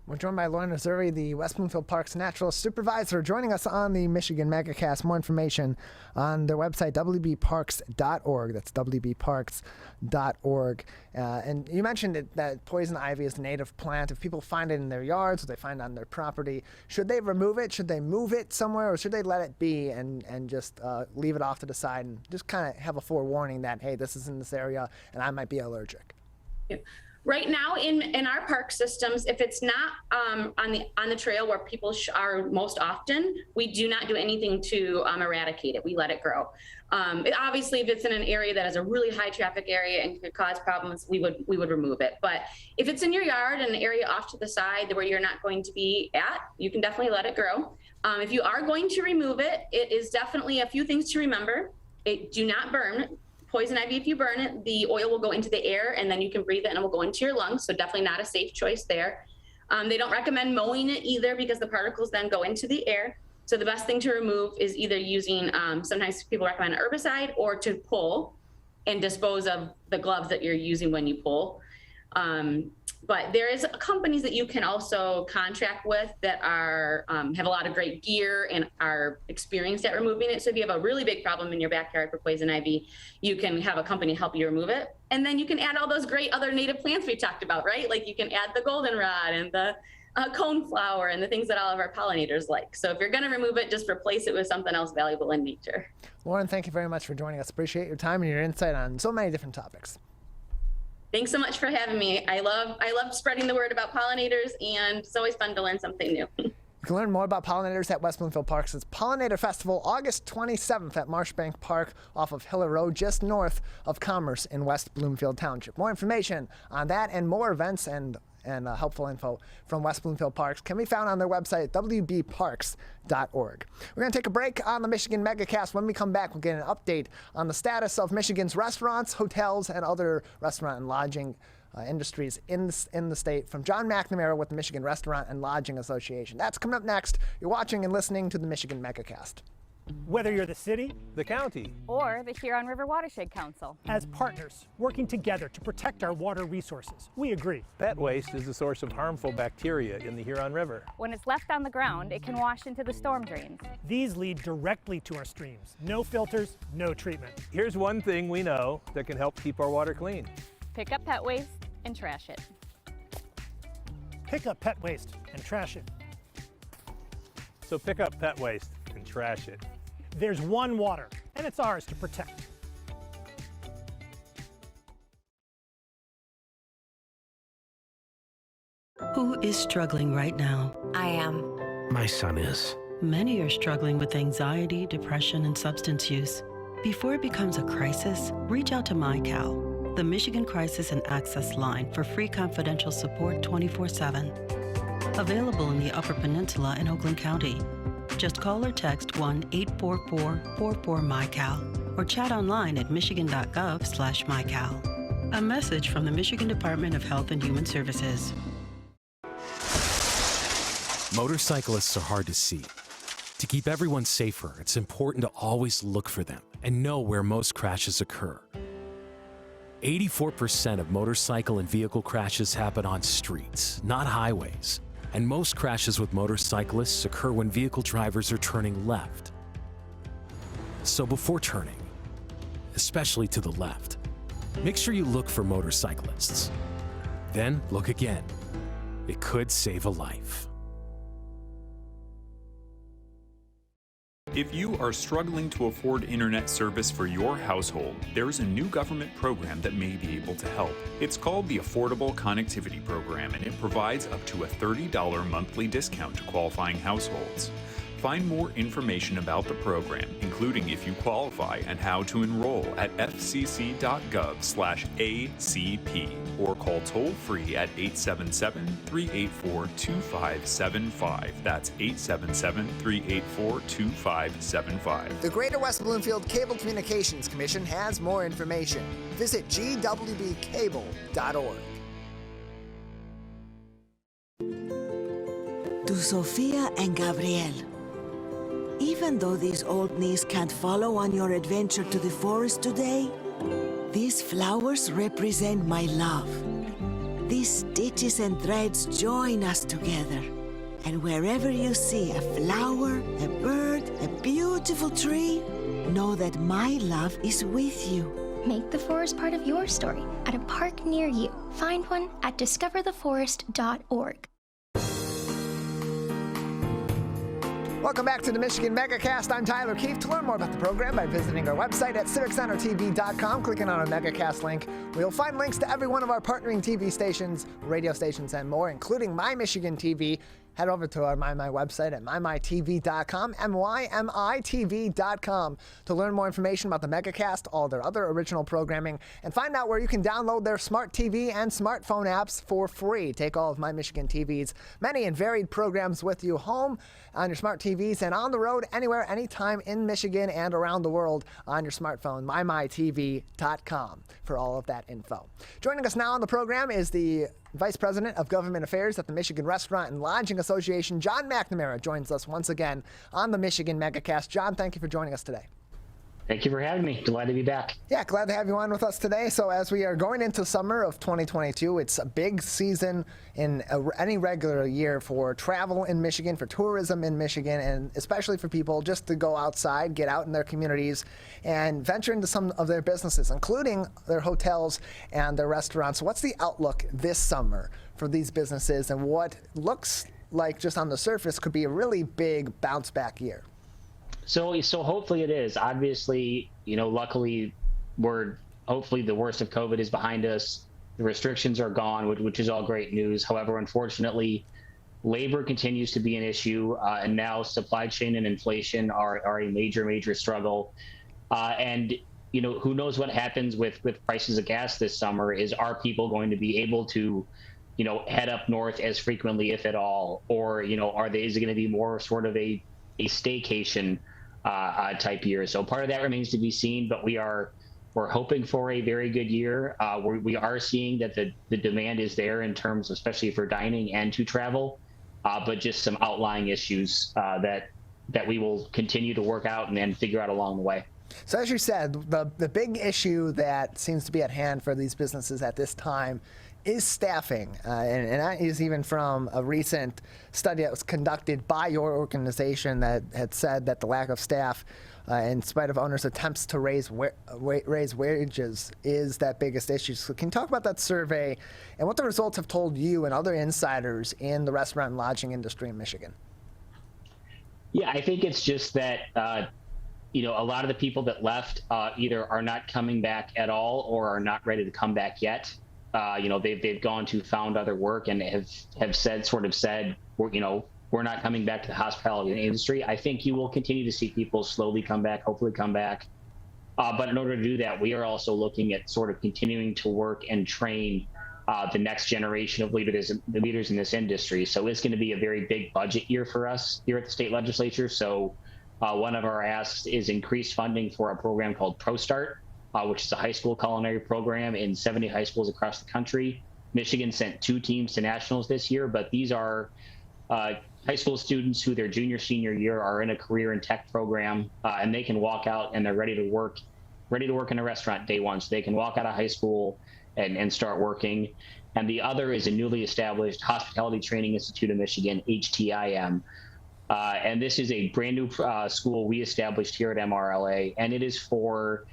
We're joined by Lauren Azoury, the West Bloomfield Parks Naturalist Supervisor, joining us on the Michigan Megacast. More information on their website, wbparks.org. That's wbparks.org. And you mentioned that poison ivy is a native plant. If people find it in their yards or they find it on their property, should they remove it? Should they move it somewhere? Or should they let it be and just leave it off to the side and just kind of have a forewarning that, hey, this is in this area and I might be allergic? Yeah. Right now in our park systems, if it's not on the trail where people are most often, we do not do anything to eradicate it. We let it grow. Obviously, if it's in an area that is a really high traffic area and could cause problems, we would remove it. But if it's in your yard and an area off to the side where you're not going to be at, you can definitely let it grow. If you are going to remove it, it is definitely a few things to remember. Do not burn. Poison ivy, if you burn it, the oil will go into the air and then you can breathe it and it will go into your lungs. So definitely not a safe choice there. They don't recommend mowing it either because the particles then go into the air. So the best thing to remove is either using, sometimes people recommend an herbicide, or to pull and dispose of the gloves that you're using when you pull. But there is companies that you can also contract with that are have a lot of great gear and are experienced at removing it. So if you have a really big problem in your backyard for poison ivy, you can have a company help you remove it. And then you can add all those great other native plants we talked about, right? Like you can add the goldenrod and the coneflower and the things that all of our pollinators like. So if you're going to remove it, just replace it with something else valuable in nature. Lauren, thank you very much for joining us. Appreciate your time and your insight on so many different topics. Thanks so much for having me. I love spreading the word about pollinators, and it's always fun to learn something new. You can learn more about pollinators at West Bloomfield Parks' Pollinator Festival, August 27th at Marshbank Park off of Hiller Road, just north of Commerce in West Bloomfield Township. More information on that and more events and helpful info from West Bloomfield Parks can be found on their website, wbparks.org. We're going to take a break on the Michigan Megacast. When we come back, we'll get an update on the status of Michigan's restaurants, hotels, and other restaurant and lodging industries in the state from John McNamara with the Michigan Restaurant and Lodging Association. That's coming up next. You're watching and listening to the Michigan Megacast. Whether you're the city, the county, or the Huron River Watershed Council. As partners working together to protect our water resources, we agree. Pet waste is a source of harmful bacteria in the Huron River. When it's left on the ground, it can wash into the storm drains. These lead directly to our streams. No filters, no treatment. Here's one thing we know that can help keep our water clean. Pick up pet waste and trash it. Pick up pet waste and trash it. So pick up pet waste and trash it. There's one water, and it's ours to protect. Who is struggling right now? I am. My son is. Many are struggling with anxiety, depression, and substance use. Before it becomes a crisis, reach out to MyCal, the Michigan Crisis and Access Line, for free confidential support 24/7. Available in the Upper Peninsula and Oakland County. Just call or text 1-844-44-MyCal or chat online at michigan.gov/MyCal. A message from the Michigan Department of Health and Human Services. Motorcyclists are hard to see. To keep everyone safer, it's important to always look for them and know where most crashes occur. 84% of motorcycle and vehicle crashes happen on streets, not highways. And most crashes with motorcyclists occur when vehicle drivers are turning left. So before turning, especially to the left, make sure you look for motorcyclists. Then look again. It could save a life. If you are struggling to afford internet service for your household, there's a new government program that may be able to help. It's called the Affordable Connectivity Program, and it provides up to a $30 monthly discount to qualifying households. Find more information about the program, including if you qualify and how to enroll at fcc.gov/ACP or call toll-free at 877-384-2575. That's 877-384-2575. The Greater West Bloomfield Cable Communications Commission has more information. Visit gwbcable.org. Sofia and Gabriel. Even though these old knees can't follow on your adventure to the forest today, these flowers represent my love. These stitches and threads join us together. And wherever you see a flower, a bird, a beautiful tree, know that my love is with you. Make the forest part of your story at a park near you. Find one at discovertheforest.org. Welcome back to the Michigan Megacast. I'm Tyler Kieft. To learn more about the program by visiting our website at civiccentertv.com, clicking on our Megacast link, where you'll find links to every one of our partnering TV stations, radio stations, and more, including My Michigan TV. Head over to our MyMy website at mymytv.com, mymitv.com, to learn more information about the Megacast, all their other original programming, and find out where you can download their smart TV and smartphone apps for free. Take all of My Michigan TV's many and varied programs with you home, on your smart TVs, and on the road, anywhere, anytime in Michigan and around the world on your smartphone, mymytv.com for all of that info. Joining us now on the program is the Vice President of Government Affairs at the Michigan Restaurant and Lodging Association, John McNamara, joins us once again on the Michigan Megacast. John, thank you for joining us today. Thank you for having me. Glad to be back. Yeah, glad to have you on with us today. So as we are going into summer of 2022, it's a big season in any regular year for travel in Michigan, for tourism in Michigan, and especially for people just to go outside, get out in their communities, and venture into some of their businesses, including their hotels and their restaurants. What's the outlook this summer for these businesses, and what looks like just on the surface could be a really big bounce back year? So hopefully it is. Obviously, luckily hopefully the worst of COVID is behind us. The restrictions are gone, which is all great news. However, unfortunately, labor continues to be an issue, and now supply chain and inflation are a major struggle. And who knows what happens with prices of gas this summer? Are people going to be able to, head up north as frequently, if at all, or is it going to be more sort of a staycation type year? So part of that remains to be seen, but we're hoping for a very good year. We are seeing that the demand is there in terms, especially for dining and to travel, but just some outlying issues that we will continue to work out and then figure out along the way. So as you said, the big issue that seems to be at hand for these businesses at this time is staffing, and that is even from a recent study that was conducted by your organization that had said that the lack of staff, in spite of owners' attempts to raise wages, is that biggest issue. So can you talk about that survey and what the results have told you and other insiders in the restaurant and lodging industry in Michigan? Yeah, I think it's just that a lot of the people that left either are not coming back at all or are not ready to come back yet. They've gone to found other work and have said, we're not coming back to the hospitality industry. I think you will continue to see people slowly come back, hopefully come back. But in order to do that, we are also looking at sort of continuing to work and train the next generation of leaders in this industry. So it's going to be a very big budget year for us here at the state legislature. So one of our asks is increased funding for a program called ProStart, which is a high school culinary program in 70 high schools across the country. Michigan sent 2 teams to nationals this year, but these are high school students who their senior year are in a career in tech program, and they can walk out and they're ready to work in a restaurant day one. So they can walk out of high school and start working. And the other is a newly established Hospitality Training Institute of Michigan, HTIM. And this is a brand new school we established here at MRLA, and it is for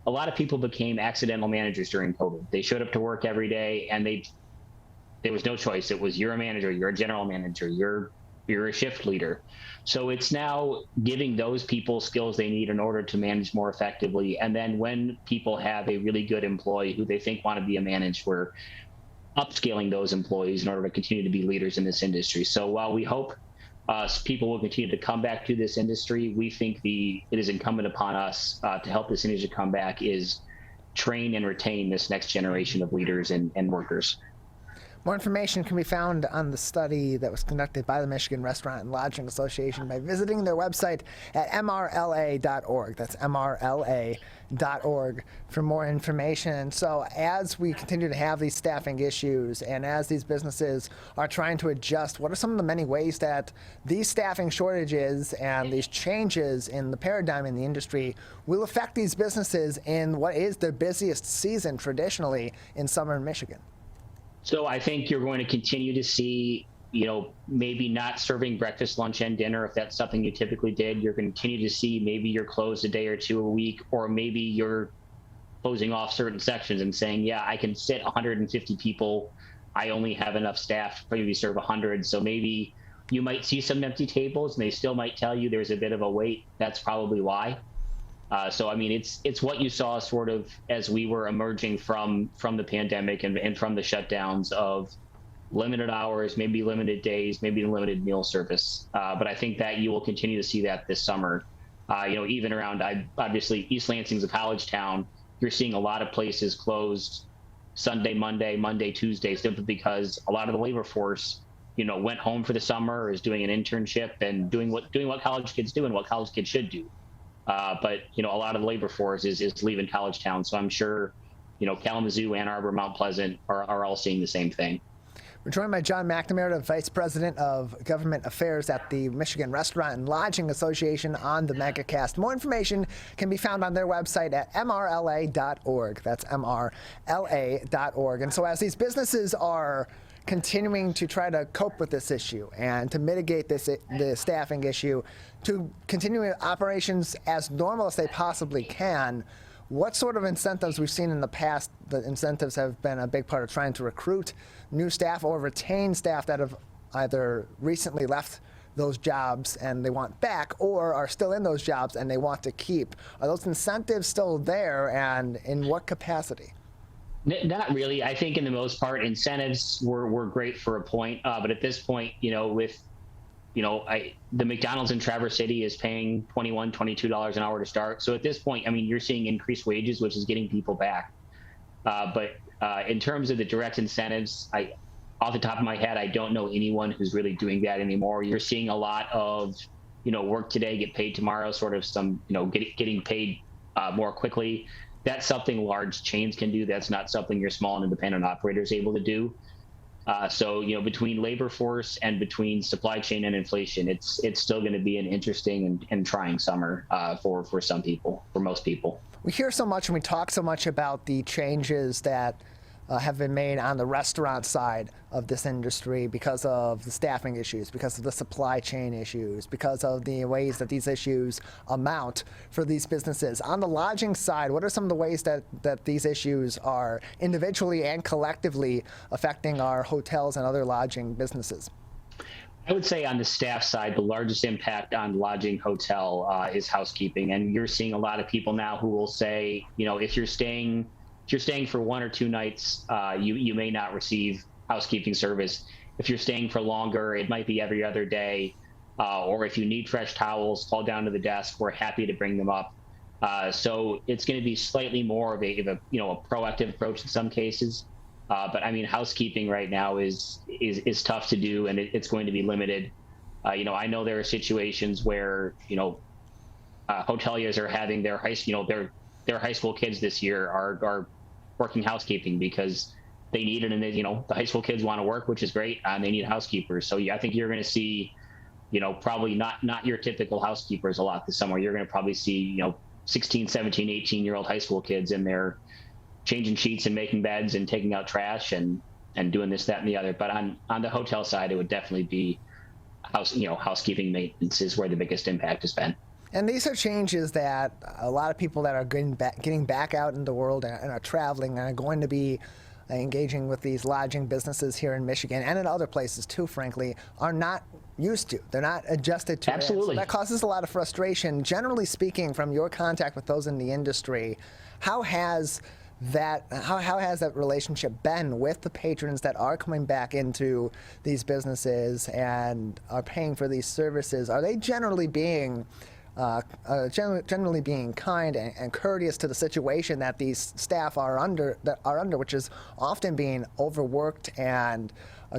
a lot of people became accidental managers during COVID. They showed up to work every day and there was no choice. It was, you're a manager, you're a general manager, you're a shift leader. So it's now giving those people skills they need in order to manage more effectively. And then when people have a really good employee who they think want to be a manager, we're upscaling those employees in order to continue to be leaders in this industry. So while we hope people will continue to come back to this industry, we think it is incumbent upon us to help this industry come back is train and retain this next generation of leaders and workers. More information can be found on the study that was conducted by the Michigan Restaurant and Lodging Association by visiting their website at mrla.org. That's mrla.org for more information. So as we continue to have these staffing issues and as these businesses are trying to adjust, what are some of the many ways that these staffing shortages and these changes in the paradigm in the industry will affect these businesses in what is the busiest season traditionally in summer in Michigan? So I think you're going to continue to see, maybe not serving breakfast, lunch, and dinner if that's something you typically did. You're going to continue to see maybe you're closed a day or two a week, or maybe you're closing off certain sections and saying, yeah, I can sit 150 people. I only have enough staff to maybe serve 100. So maybe you might see some empty tables, and they still might tell you there's a bit of a wait. That's probably why. So, I mean, it's what you saw sort of as we were emerging from the pandemic and from the shutdowns of limited hours, maybe limited days, maybe limited meal service. But I think that you will continue to see that this summer. Even around, obviously, East Lansing's a college town. You're seeing a lot of places closed Sunday, Monday, Tuesday, simply because a lot of the labor force, went home for the summer, or is doing an internship and doing what college kids do and what college kids should do. But a lot of the labor force is leaving college town. So I'm sure, Kalamazoo, Ann Arbor, Mount Pleasant are all seeing the same thing. We're joined by John McNamara, Vice President of Government Affairs at the Michigan Restaurant and Lodging Association on the Megacast. More information can be found on their website at mrla.org. That's mrla.org. And so as these businesses are continuing to try to cope with this issue and to mitigate the staffing issue, to continue operations as normal as they possibly can, what sort of incentives we've seen in the past? The incentives have been a big part of trying to recruit new staff or retain staff that have either recently left those jobs and they want back, or are still in those jobs and they want to keep. Are those incentives still there, and in what capacity? Not really. I think in the most part, incentives were great for a point. But at this point, with, the McDonald's in Traverse City is paying $21, $22 an hour to start. So at this point, I mean, you're seeing increased wages, which is getting people back. But in terms of the direct incentives, off the top of my head, I don't know anyone who's really doing that anymore. You're seeing a lot of, work today, get paid tomorrow, sort of some, getting paid more quickly. That's something large chains can do. That's not something your small and independent operator is able to do. So, between labor force and between supply chain and inflation, it's still going to be an interesting and trying summer for some people, for most people. We hear so much and we talk so much about the changes that have been made on the restaurant side of this industry because of the staffing issues, because of the supply chain issues, because of the ways that these issues amount for these businesses. On the lodging side, what are some of the ways that these issues are individually and collectively affecting our hotels and other lodging businesses? I would say on the staff side, the largest impact on lodging hotel is housekeeping. And you're seeing a lot of people now who will say, if you're staying for 1 or 2 nights, you may not receive housekeeping service. If you're staying for longer, it might be every other day. Or if you need fresh towels, call down to the desk. We're happy to bring them up. So it's going to be slightly more of a proactive approach in some cases. But I mean, housekeeping right now is tough to do, and it's going to be limited. I know there are situations where hoteliers are having their high school kids this year are working housekeeping because they need it, and the high school kids want to work, which is great, and they need housekeepers. So I think you're going to see, probably not your typical housekeepers a lot this summer. You're going to probably see 16, 17, 18-year-old high school kids in there changing sheets and making beds and taking out trash and doing this, that, and the other. But on the hotel side, it would definitely be housekeeping maintenance is where the biggest impact has been. And these are changes that a lot of people that are getting back out in the world and are traveling and are going to be engaging with these lodging businesses here in Michigan and in other places too, frankly, are not used to. They're not adjusted to. Absolutely. So that causes a lot of frustration. Generally speaking, from your contact with those in the industry, how has that relationship been with the patrons that are coming back into these businesses and are paying for these services? Are they generally being generally being kind and courteous to the situation that these staff are under, which is often being overworked and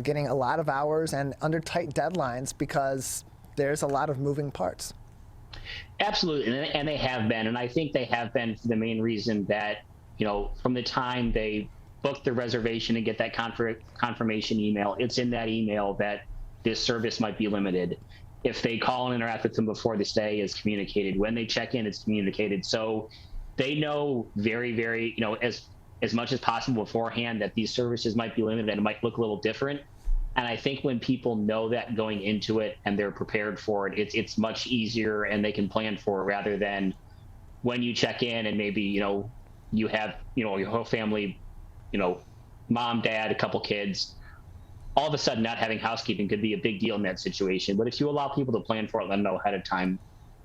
getting a lot of hours and under tight deadlines because there's a lot of moving parts. Absolutely, and they have been, and I think they have been for the main reason that, from the time they book the reservation and get that confirmation email, it's in that email that this service might be limited. If they call and interact with them before the stay, is communicated. When they check in, it's communicated. So they know very, very, as much as possible beforehand that these services might be limited and it might look a little different. And I think when people know that going into it and they're prepared for it, it's much easier and they can plan for it rather than when you check in and maybe, you have, your whole family, mom, dad, a couple kids, all of a sudden not having housekeeping could be a big deal in that situation. But if you allow people to plan for it, let them know ahead of time,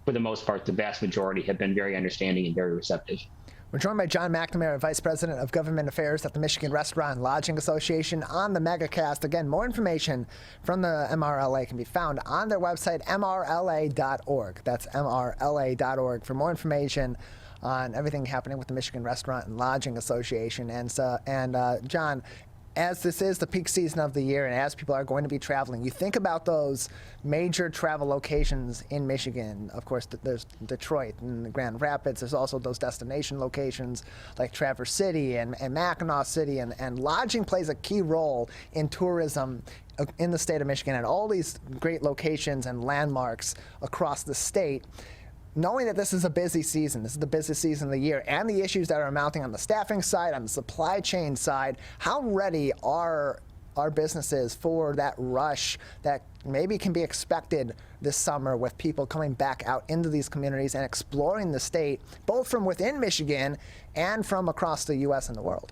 for the most part, the vast majority have been very understanding and very receptive. We're joined by John McNamara, Vice President of Government Affairs at the Michigan Restaurant and Lodging Association on the Megacast. Again, more information from the MRLA can be found on their website, mrla.org. That's mrla.org for more information on everything happening with the Michigan Restaurant and Lodging Association. And John, as this is the peak season of the year and as people are going to be traveling, you think about those major travel locations in Michigan. Of course, there's Detroit and Grand Rapids. There's also those destination locations like Traverse City and Mackinac City. And lodging plays a key role in tourism in the state of Michigan and all these great locations and landmarks across the state. Knowing that this is a busy season, this is the busiest season of the year, and the issues that are mounting on the staffing side, on the supply chain side, how ready are our businesses for that rush that maybe can be expected this summer with people coming back out into these communities and exploring the state, both from within Michigan and from across the U.S. and the world?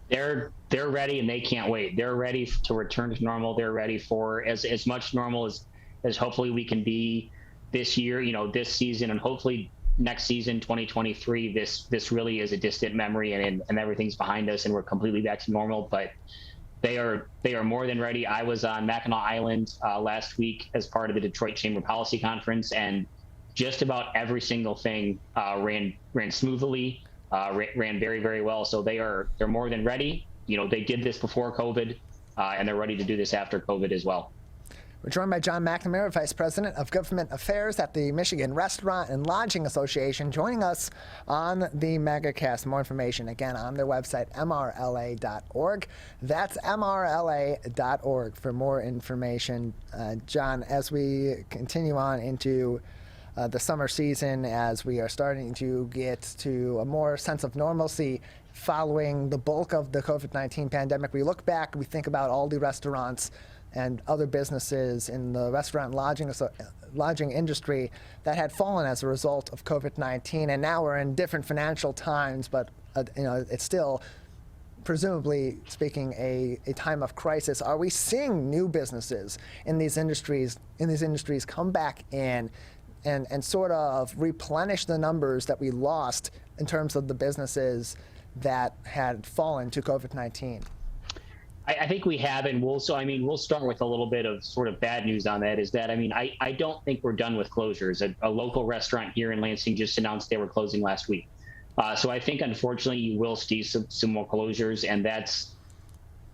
They're ready and they can't wait. They're ready to return to normal. They're ready for as much normal as hopefully we can be this year, this season, and hopefully next season, 2023, this really is a distant memory and everything's behind us and we're completely back to normal. But they are more than ready. I was on Mackinac Island last week as part of the Detroit Chamber Policy Conference, and just about every single thing ran smoothly, ran very, very well. So they're more than ready. They did this before COVID, and they're ready to do this after COVID as well. We're joined by John McNamara, Vice President of Government Affairs at the Michigan Restaurant and Lodging Association, joining us on the Megacast. More information, again, on their website, mrla.org. That's mrla.org for more information. John, as we continue on into the summer season, as we are starting to get to a more sense of normalcy following the bulk of the COVID-19 pandemic, we look back, we think about all the restaurants and other businesses in the restaurant and lodging industry that had fallen as a result of COVID-19. And now we're in different financial times, but it's still, presumably speaking, a time of crisis. Are we seeing new businesses in these industries come back in and sort of replenish the numbers that we lost in terms of the businesses that had fallen to COVID-19? I think we have, and we'll start with a little bit of sort of bad news on that, is that, I don't think we're done with closures. A local restaurant here in Lansing just announced they were closing last week. So I think, unfortunately, you will see some more closures, and that's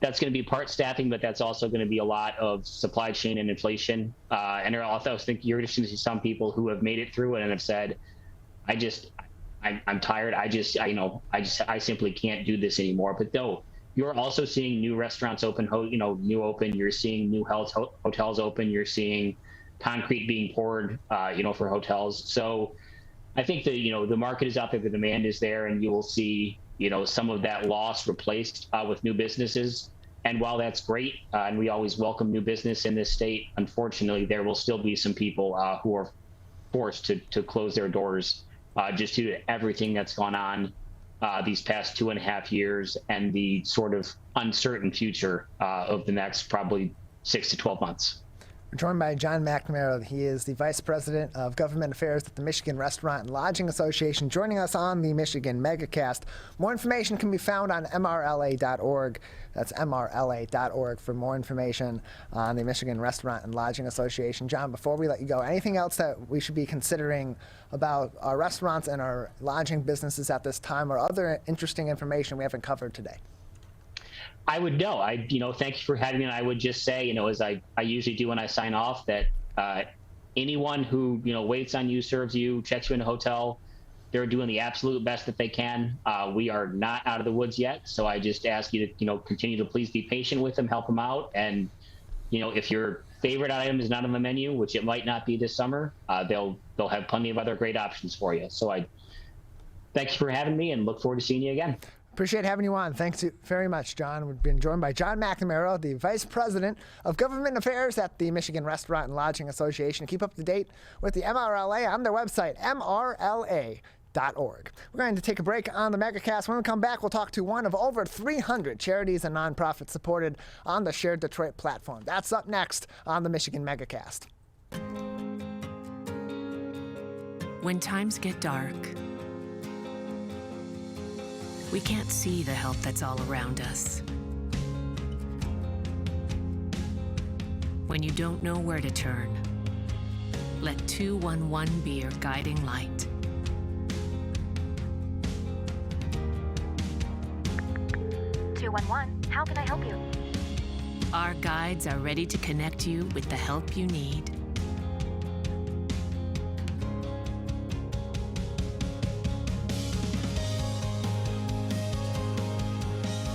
going to be part staffing, but that's also going to be a lot of supply chain and inflation. And I also think you're going to see some people who have made it through it and have said, I'm tired. I simply can't do this anymore. But though, you're also seeing new restaurants open, you're seeing new hotels open, you're seeing concrete being poured, for hotels. So I think the market is out there, the demand is there, and you will see, some of that loss replaced with new businesses. And while that's great, and we always welcome new business in this state, unfortunately, there will still be some people who are forced to close their doors just due to everything that's gone on these past 2.5 years and the sort of uncertain future of the next probably 6 to 12 months. We're joined by John McNamara. He is the Vice President of Government Affairs at the Michigan Restaurant and Lodging Association, joining us on the Michigan Megacast. More information can be found on mrla.org. That's mrla.org for more information on the Michigan Restaurant and Lodging Association. John, before we let you go, anything else that we should be considering about our restaurants and our lodging businesses at this time, or other interesting information we haven't covered today? I would know. Thank you for having me. And I would just say, as I usually do when I sign off, that anyone who, waits on you, serves you, checks you in a hotel, they're doing the absolute best that they can. We are not out of the woods yet. So I just ask you to, continue to please be patient with them, help them out. And, if your favorite item is not on the menu, which it might not be this summer, they'll have plenty of other great options for you. So I thank you for having me and look forward to seeing you again. Appreciate having you on. Thanks very much, John. We've been joined by John McNamara, the Vice President of Government Affairs at the Michigan Restaurant and Lodging Association. Keep up to date with the MRLA on their website, mrla.org. We're going to take a break on the Megacast. When we come back, we'll talk to one of over 300 charities and nonprofits supported on the Shared Detroit platform. That's up next on the Michigan Megacast. When times get dark, we can't see the help that's all around us. When you don't know where to turn, let 211 be your guiding light. How can I help you? Our guides are ready to connect you with the help you need.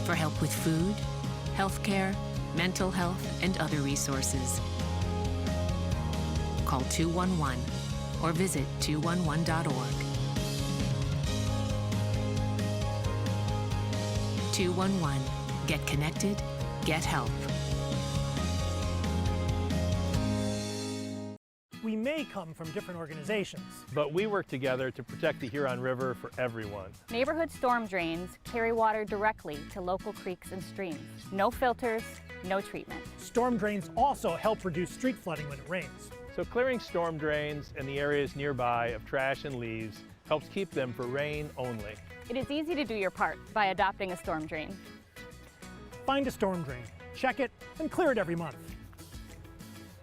For help with food, healthcare, mental health, and other resources. Call 211 or visit 211.org. 211. Get connected, get help. We may come from different organizations, but we work together to protect the Huron River for everyone. Neighborhood storm drains carry water directly to local creeks and streams. No filters, no treatment. Storm drains also help reduce street flooding when it rains. So clearing storm drains and the areas nearby of trash and leaves helps keep them for rain only. It is easy to do your part by adopting a storm drain. Find a storm drain, check it, and clear it every month.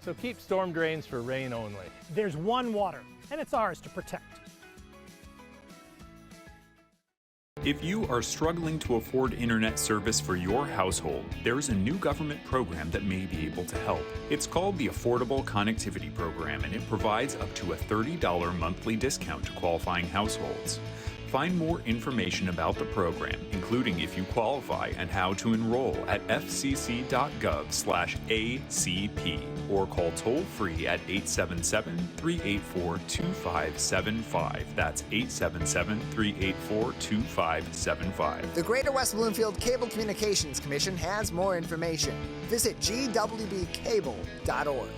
So keep storm drains for rain only. There's one water, and it's ours to protect. If you are struggling to afford internet service for your household, there is a new government program that may be able to help. It's called the Affordable Connectivity Program, and it provides up to a $30 monthly discount to qualifying households. Find more information about the program, including if you qualify and how to enroll at fcc.gov/ACP or call toll-free at 877-384-2575. That's 877-384-2575. The Greater West Bloomfield Cable Communications Commission has more information. Visit gwbcable.org.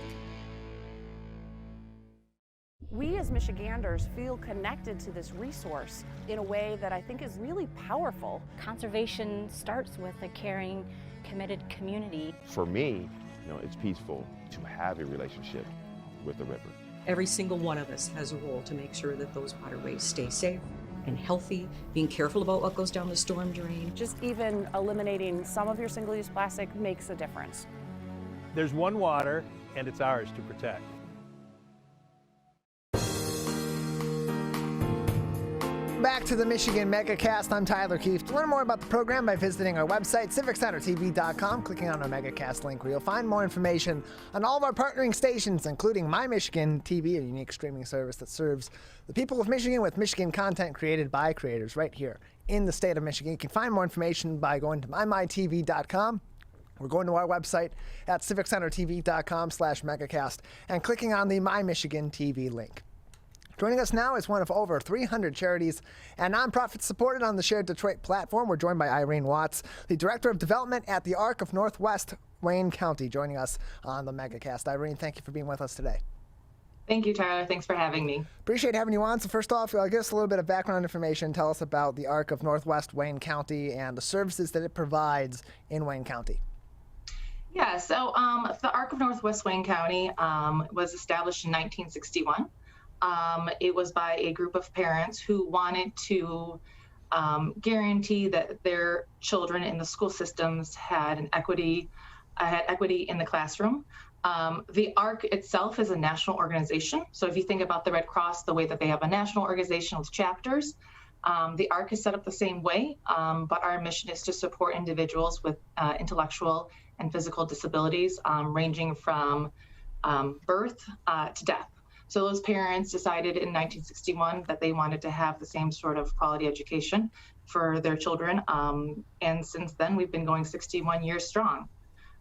We as Michiganders feel connected to this resource in a way that I think is really powerful. Conservation starts with a caring, committed community. For me, it's peaceful to have a relationship with the river. Every single one of us has a role to make sure that those waterways stay safe and healthy, being careful about what goes down the storm drain. Just even eliminating some of your single-use plastic makes a difference. There's one water, and it's ours to protect. Back to the Michigan Megacast. I'm Tyler Kieft. Learn more about the program by visiting our website, civiccentertv.com, clicking on our Megacast link, where you'll find more information on all of our partnering stations, including My Michigan TV, a unique streaming service that serves the people of Michigan with Michigan content created by creators right here in the state of Michigan. You can find more information by going to mymytv.com. We're going to our website at civiccentertv.com/Megacast and clicking on the My Michigan TV link. Joining us now is one of over 300 charities and nonprofits supported on the Shared Detroit platform. We're joined by Irene Watts, the Director of Development at the Arc of Northwest Wayne County, joining us on the Megacast. Irene, thank you for being with us today. Thank you, Tyler. Thanks for having me. Appreciate having you on. So first off, give us a little bit of background information. Tell us about the Arc of Northwest Wayne County and the services that it provides in Wayne County. Yeah, so the ARC of Northwest Wayne County was established in 1961. It was by a group of parents who wanted to guarantee that their children in the school systems had equity in the classroom. The ARC itself is a national organization. So if you think about the Red Cross, the way that they have a national organization with chapters, the ARC is set up the same way, but our mission is to support individuals with intellectual and physical disabilities, ranging from birth to death. So those parents decided in 1961 that they wanted to have the same sort of quality education for their children. And since then, we've been going 61 years strong.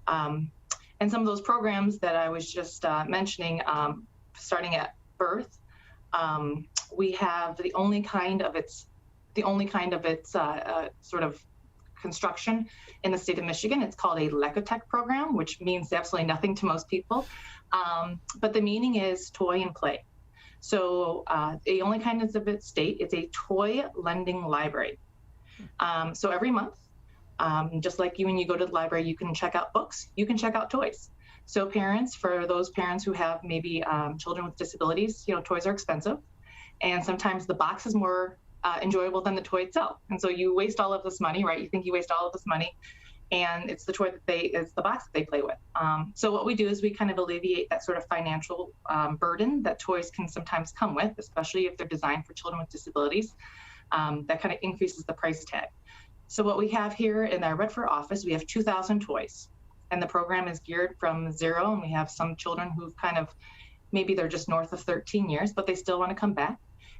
And some of those programs that I was just mentioning, starting at birth, we have the only kind of its sort of construction in the state of Michigan. It's called a LECOTEC program, which means absolutely nothing to most people. But the meaning is toy and play. So the only kind of its state is a toy lending library. So every month, just like when you go to the library, you can check out books, you can check out toys. So for those parents who have maybe children with disabilities, toys are expensive. And sometimes the box is more enjoyable than the toy itself. And so you waste all of this money, right? You think you waste all of this money, and it's the toy it's the box that they play with. So what we do is we kind of alleviate that sort of financial burden that toys can sometimes come with, especially if they're designed for children with disabilities. That kind of increases the price tag. So what we have here in our Redford office, we have 2,000 toys, and the program is geared from 0. And we have some children who've maybe they're just north of 13 years, but they still want to come back.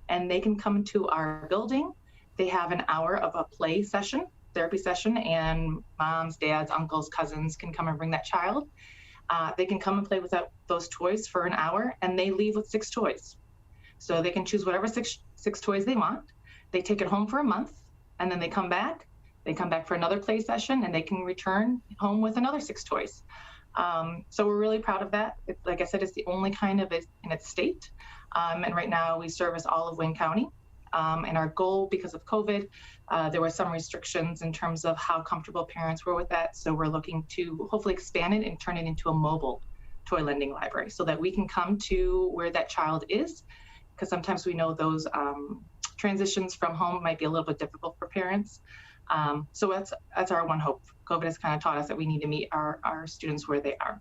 And they can come to our building. They have an hour of a play session, therapy session, and moms, dads, uncles, cousins can come and bring that child. They can come and play with those toys for an hour, and they leave with 6 toys. So they can choose whatever six toys they want. They take it home for a month, and then they come back. They come back for another play session, and they can return home with another 6 toys. So we're really proud of that. Like I said, it's the only kind of it in its state. And right now we service all of Wayne County. And our goal, because of COVID, there were some restrictions in terms of how comfortable parents were with that. So we're looking to hopefully expand it and turn it into a mobile toy lending library so that we can come to where that child is. Because sometimes we know those transitions from home might be a little bit difficult for parents. So that's our one hope. COVID has kind of taught us that we need to meet our students where they are.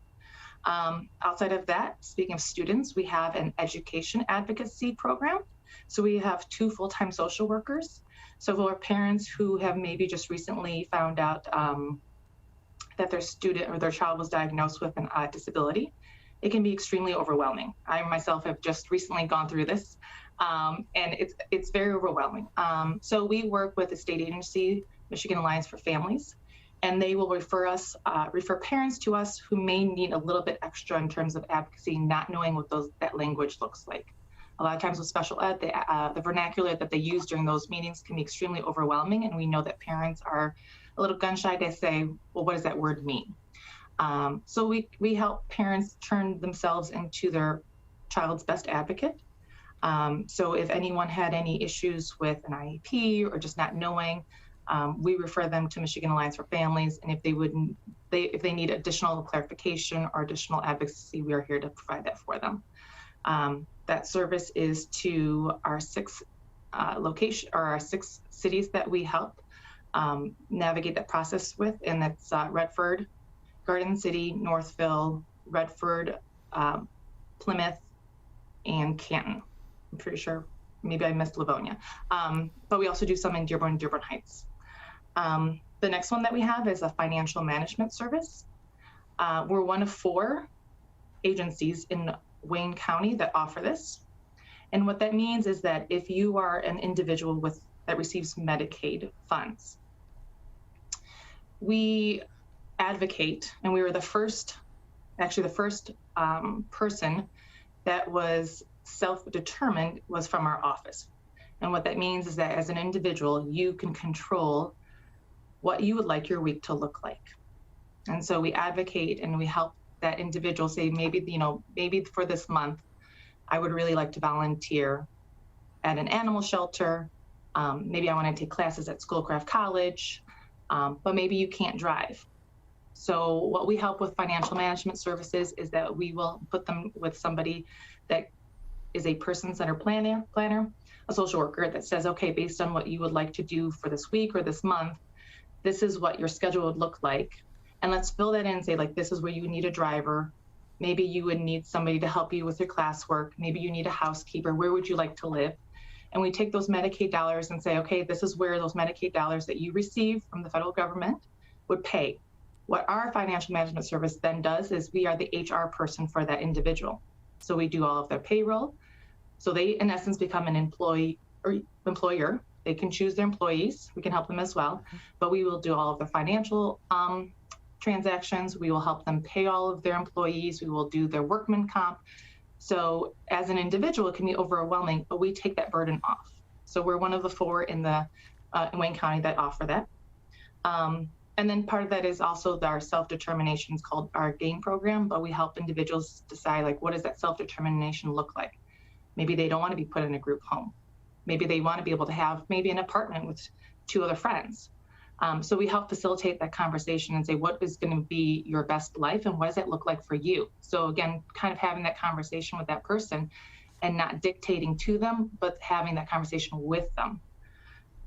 Outside of that, speaking of students, we have an education advocacy program. So we have 2 full-time social workers. So for parents who have maybe just recently found out that their student or their child was diagnosed with an disability, it can be extremely overwhelming. I myself have just recently gone through this, and it's very overwhelming. So we work with the state agency, Michigan Alliance for Families, and they will refer parents to us who may need a little bit extra in terms of advocacy, not knowing what that language looks like. A lot of times with special ed, the vernacular that they use during those meetings can be extremely overwhelming, and we know that parents are a little gun shy to say, well, what does that word mean? So we help parents turn themselves into their child's best advocate. So if anyone had any issues with an IEP or just not knowing, we refer them to Michigan Alliance for Families, and if they need additional clarification or additional advocacy, we are here to provide that for them. That service is to our 6 cities that we help navigate that process with, and that's Redford, Garden City, Northville, Redford, Plymouth, and Canton. I'm pretty sure, maybe I missed Livonia. But we also do some in Dearborn Heights. The next one that we have is a financial management service. We're one of 4 agencies in Wayne County that offer this. And what that means is that if you are an individual that receives Medicaid funds, we advocate, and we were the first person that was self-determined was from our office. And what that means is that as an individual, you can control what you would like your week to look like. And so we advocate and we help that individual say, maybe for this month, I would really like to volunteer at an animal shelter. Maybe I want to take classes at Schoolcraft College, but maybe you can't drive. So what we help with financial management services is that we will put them with somebody that is a person-centered planner, a social worker that says, okay, based on what you would like to do for this week or this month, this is what your schedule would look like. And let's fill that in and say, like, this is where you need a driver. Maybe you would need somebody to help you with your classwork. Maybe you need a housekeeper. Where would you like to live? And we take those Medicaid dollars and say, okay, this is where those Medicaid dollars that you receive from the federal government would pay. What our financial management service then does is we are the HR person for that individual. So we do all of their payroll. So they, in essence, become an employee or employer. They can choose their employees. We can help them as well. But we will do all of the financial transactions. We will help them pay all of their employees. We will do their workman comp. So as an individual, it can be overwhelming, but we take that burden off. So we're one of the 4 in Wayne County that offer that. And then part of that is also our self-determination. It's called our GAIN program, but we help individuals decide, like, what does that self-determination look like? Maybe they don't want to be put in a group home. Maybe they want to be able to have maybe an apartment with 2 other friends. So we help facilitate that conversation and say, what is going to be your best life and what does that look like for you? So again, kind of having that conversation with that person and not dictating to them, but having that conversation with them.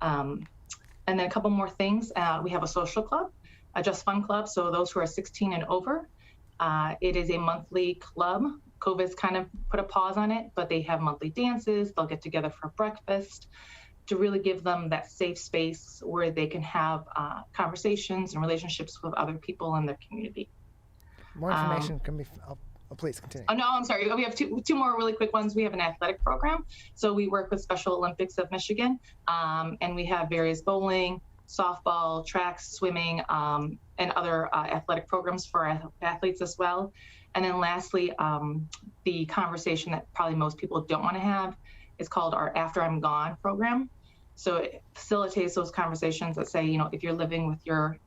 And then a couple more things. We have a social club, a Just Fun Club. So those who are 16 and over, it is a monthly club. COVID's kind of put a pause on it, but they have monthly dances. They'll get together for breakfast to really give them that safe space where they can have conversations and relationships with other people in their community. More information can be, please continue. Oh, no, I'm sorry. We have two more really quick ones. We have an athletic program. So we work with Special Olympics of Michigan, and we have various bowling, softball, track, swimming, and other athletic programs for athletes as well. And then lastly, the conversation that probably most people don't want to have is called our After I'm Gone program. So it facilitates those conversations that say, you know, if you're living with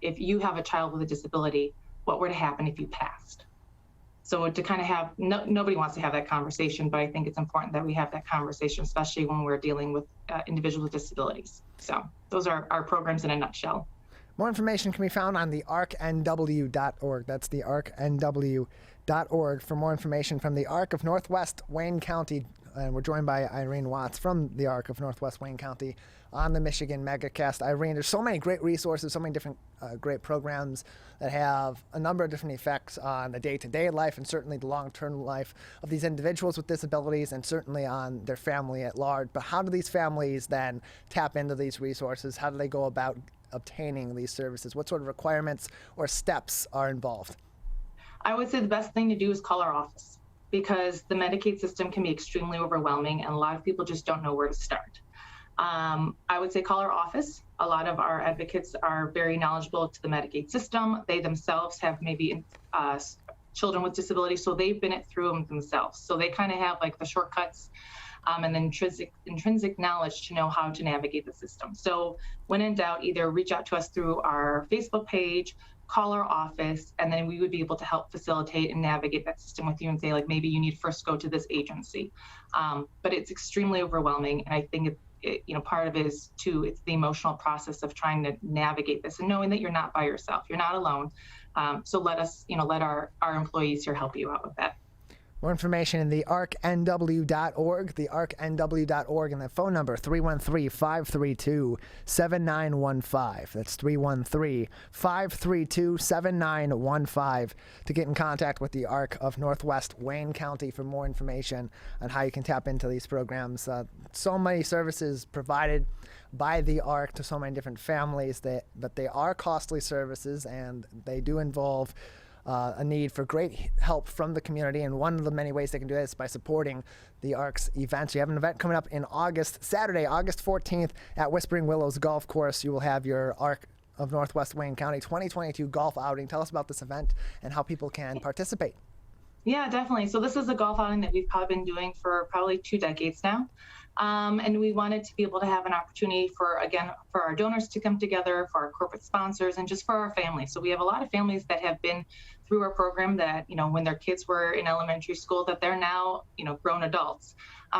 if you have a child with a disability, what would happen if you passed? So to kind of have, nobody wants to have that conversation, but I think it's important that we have that conversation, especially when we're dealing with individuals with disabilities. So those are our programs in a nutshell. More information can be found on the arcnw.org. That's the arcnw.org for more information from the ARC of Northwest Wayne County. And we're joined by Irene Watts from the ARC of Northwest Wayne County on the Michigan Megacast. Irene, there's so many great resources, so many different great programs that have a number of different effects on the day-to-day life and certainly the long-term life of these individuals with disabilities and certainly on their family at large. But how do these families then tap into these resources? How do they go about obtaining these services? What sort of requirements or steps are involved? I would say the best thing to do is call our office, because the Medicaid system can be extremely overwhelming and a lot of people just don't know where to start. I would say call our office. A lot of our advocates are very knowledgeable to the Medicaid system. They themselves have maybe children with disabilities, so they've been through them themselves. So they kind of have like the shortcuts and intrinsic knowledge to know how to navigate the system. So when in doubt, either reach out to us through our Facebook page, call our office, and then we would be able to help facilitate and navigate that system with you and say, like, maybe you need first go to this agency. But it's extremely overwhelming, and I think part of it is too, it's the emotional process of trying to navigate this and knowing that you're not by yourself, you're not alone. So let us, let our employees here help you out with that. More information in the arcnw.org, the arcnw.org, and the phone number 313-532-7915. That's 313-532-7915 to get in contact with the ARC of Northwest Wayne County for more information on how you can tap into these programs. So many services provided by the ARC to so many different families, but they are costly services, and they do involve a need for great help from the community, and one of the many ways they can do that is by supporting the ARC's events. You have an event coming up in Saturday, August 14th at Whispering Willows Golf Course. You will have your ARC of Northwest Wayne County 2022 golf outing. Tell us about this event and how people can participate. Yeah, definitely. So this is a golf outing that we've probably been doing for probably 2 decades now. And we wanted to be able to have an opportunity for our donors to come together, for our corporate sponsors, and just for our families. So we have a lot of families that have been through our program that, when their kids were in elementary school, that they're now, grown adults.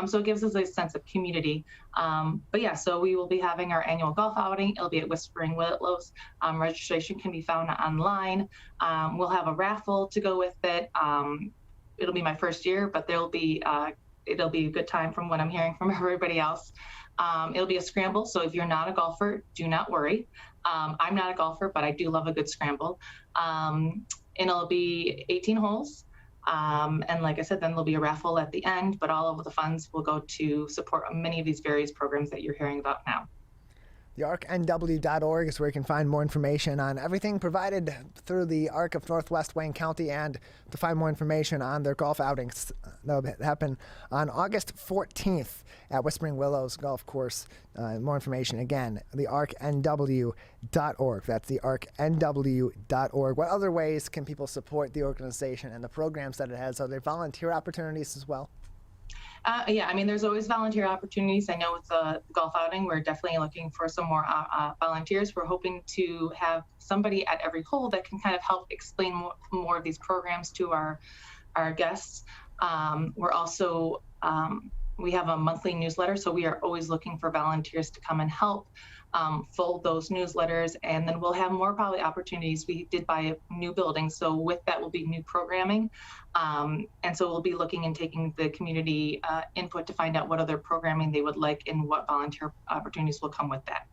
So it gives us a sense of community. So we will be having our annual golf outing. It'll be at Whispering Willows. Registration can be found online. We'll have a raffle to go with it. It'll be my first year, but it'll be a good time from what I'm hearing from everybody else. It'll be a scramble, so if you're not a golfer, do not worry. I'm not a golfer, but I do love a good scramble. And it'll be 18 holes. And like I said, then there'll be a raffle at the end, but all of the funds will go to support many of these various programs that you're hearing about now. TheArcNW.org is where you can find more information on everything provided through the Arc of Northwest Wayne County, and to find more information on their golf outings that will happen on August 14th at Whispering Willows Golf Course. More information, again, TheArcNW.org. That's TheArcNW.org. What other ways can people support the organization and the programs that it has? Are there volunteer opportunities as well? There's always volunteer opportunities. I know with the golf outing, we're definitely looking for some more volunteers. We're hoping to have somebody at every hole that can kind of help explain more of these programs to our guests. We're also, we have a monthly newsletter, so we are always looking for volunteers to come and help fold those newsletters, and then we'll have more probably opportunities. We did buy a new building, so with that will be new programming, and so we'll be looking and taking the community input to find out what other programming they would like and what volunteer opportunities will come with that.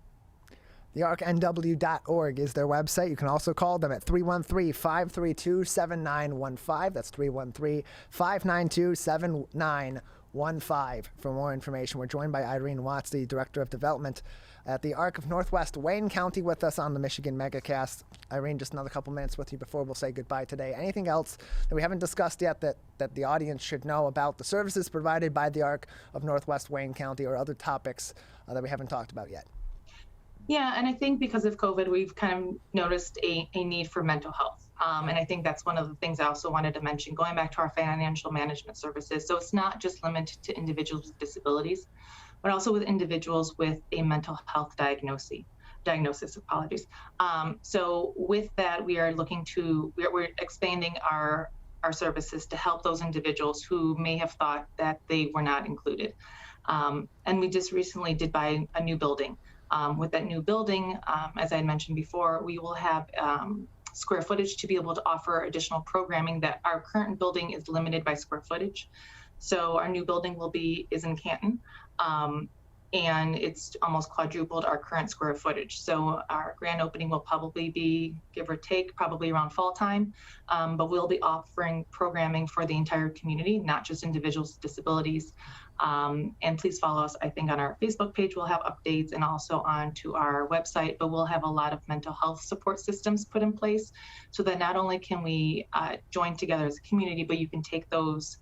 TheArcNW.org is their website. You can also call them at 313-532-7915. That's 313-592-7915 for more information. We're joined by Irene Watts, the Director of Development at the Arc of Northwest Wayne County, with us on the Michigan Megacast. Irene, just another couple minutes with you before we'll say goodbye today. Anything else that we haven't discussed yet that the audience should know about the services provided by the Arc of Northwest Wayne County, or other topics that we haven't talked about yet? Yeah, and I think because of COVID, we've kind of noticed a need for mental health. And I think that's one of the things I also wanted to mention, going back to our financial management services. So it's not just limited to individuals with disabilities, but also with individuals with a mental health diagnosis. So with that, we're expanding our services to help those individuals who may have thought that they were not included. And we just recently did buy a new building. With that new building, as I had mentioned before, we will have square footage to be able to offer additional programming that our current building is limited by square footage. So our new building is in Canton, and it's almost quadrupled our current square footage. So our grand opening will probably be, give or take, probably around fall time, but we'll be offering programming for the entire community, not just individuals with disabilities. And please follow us, I think, on our Facebook page. We'll have updates, and also onto our website, but we'll have a lot of mental health support systems put in place so that not only can we join together as a community, but you can take those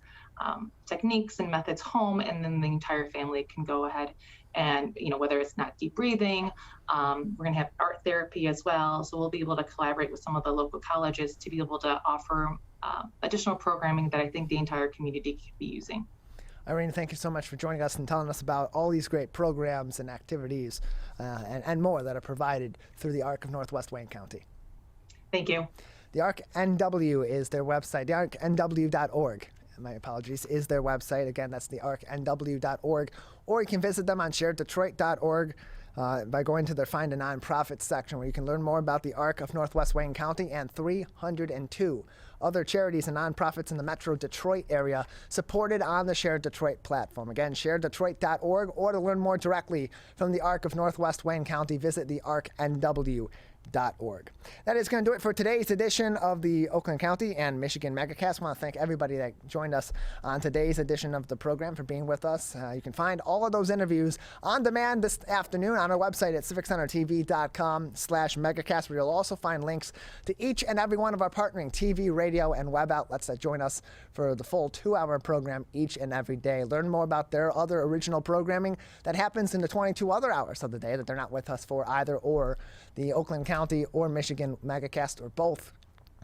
techniques and methods home, and then the entire family can go ahead and, whether it's not deep breathing, we're going to have art therapy as well. So we'll be able to collaborate with some of the local colleges to be able to offer additional programming that I think the entire community could be using. Irene, thank you so much for joining us and telling us about all these great programs and activities and more that are provided through the Arc of Northwest Wayne County. Thank you. The ArcNW is their website. TheArcNW.org, my apologies, is their website. Again, that's TheArcNW.org. Or you can visit them on SharedDetroit.org by going to their Find a Nonprofit section, where you can learn more about the Arc of Northwest Wayne County and 302 other charities and nonprofits in the Metro Detroit area supported on the Shared Detroit platform. Again, SharedDetroit.org, or to learn more directly from the Arc of Northwest Wayne County, visit the ArcNW.org. That is going to do it for today's edition of the Oakland County and Michigan Megacast. I want to thank everybody that joined us on today's edition of the program for being with us. You can find all of those interviews on demand this afternoon on our website at civiccentertv.com/megacast, where you'll also find links to each and every one of our partnering TV, radio, and web outlets that join us for the full 2-hour program each and every day. Learn more about their other original programming that happens in the 22 other hours of the day that they're not with us for either, or the Oakland County or Michigan Megacast, or both,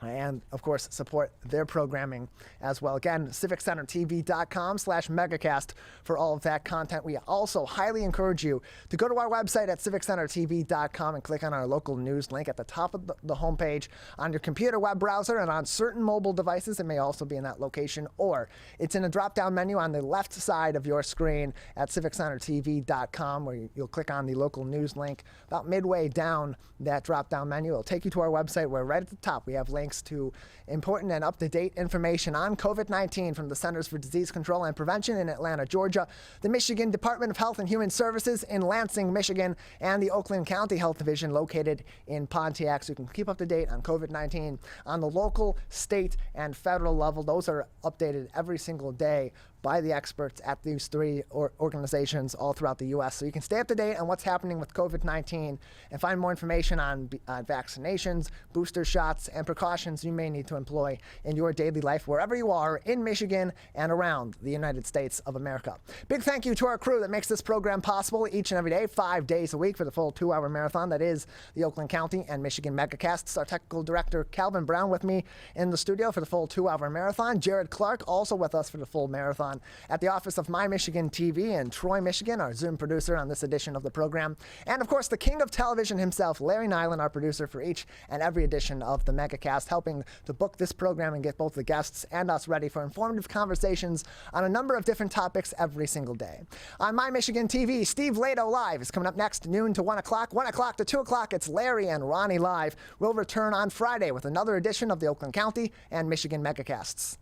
and of course support their programming as well. Again, civiccentertv.com/megacast for all of that content. We also highly encourage you to go to our website at civiccentertv.com and click on our local news link at the top of the homepage on your computer web browser, and on certain mobile devices it may also be in that location, or it's in a drop-down menu on the left side of your screen at civiccentertv.com, where you'll click on the local news link. About midway down that drop-down menu, it'll take you to our website, where right at the top we have links to important and up-to-date information on COVID-19 from the Centers for Disease Control and Prevention in Atlanta, Georgia, the Michigan Department of Health and Human Services in Lansing, Michigan, and the Oakland County Health Division located in Pontiac. So you can keep up to date on COVID-19 on the local, state, and federal level. Those are updated every single day by the experts at these three organizations all throughout the U.S. So you can stay up to date on what's happening with COVID-19 and find more information on vaccinations, booster shots, and precautions you may need to employ in your daily life wherever you are in Michigan and around the United States of America. Big thank you to our crew that makes this program possible each and every day, 5 days a week for the full 2-hour marathon that is the Oakland County and Michigan Megacasts. Our technical director, Calvin Brown, with me in the studio for the full 2-hour marathon. Jared Clark also with us for the full marathon at the office of My Michigan TV in Troy, Michigan, our Zoom producer on this edition of the program. And of course, the king of television himself, Larry Nyland, our producer for each and every edition of the Megacast, helping to book this program and get both the guests and us ready for informative conversations on a number of different topics every single day. On My Michigan TV, Steve Lado Live is coming up next, noon to 1 o'clock. 1 o'clock to 2 o'clock, it's Larry and Ronnie Live. We'll return on Friday with another edition of the Oakland County and Michigan Megacasts.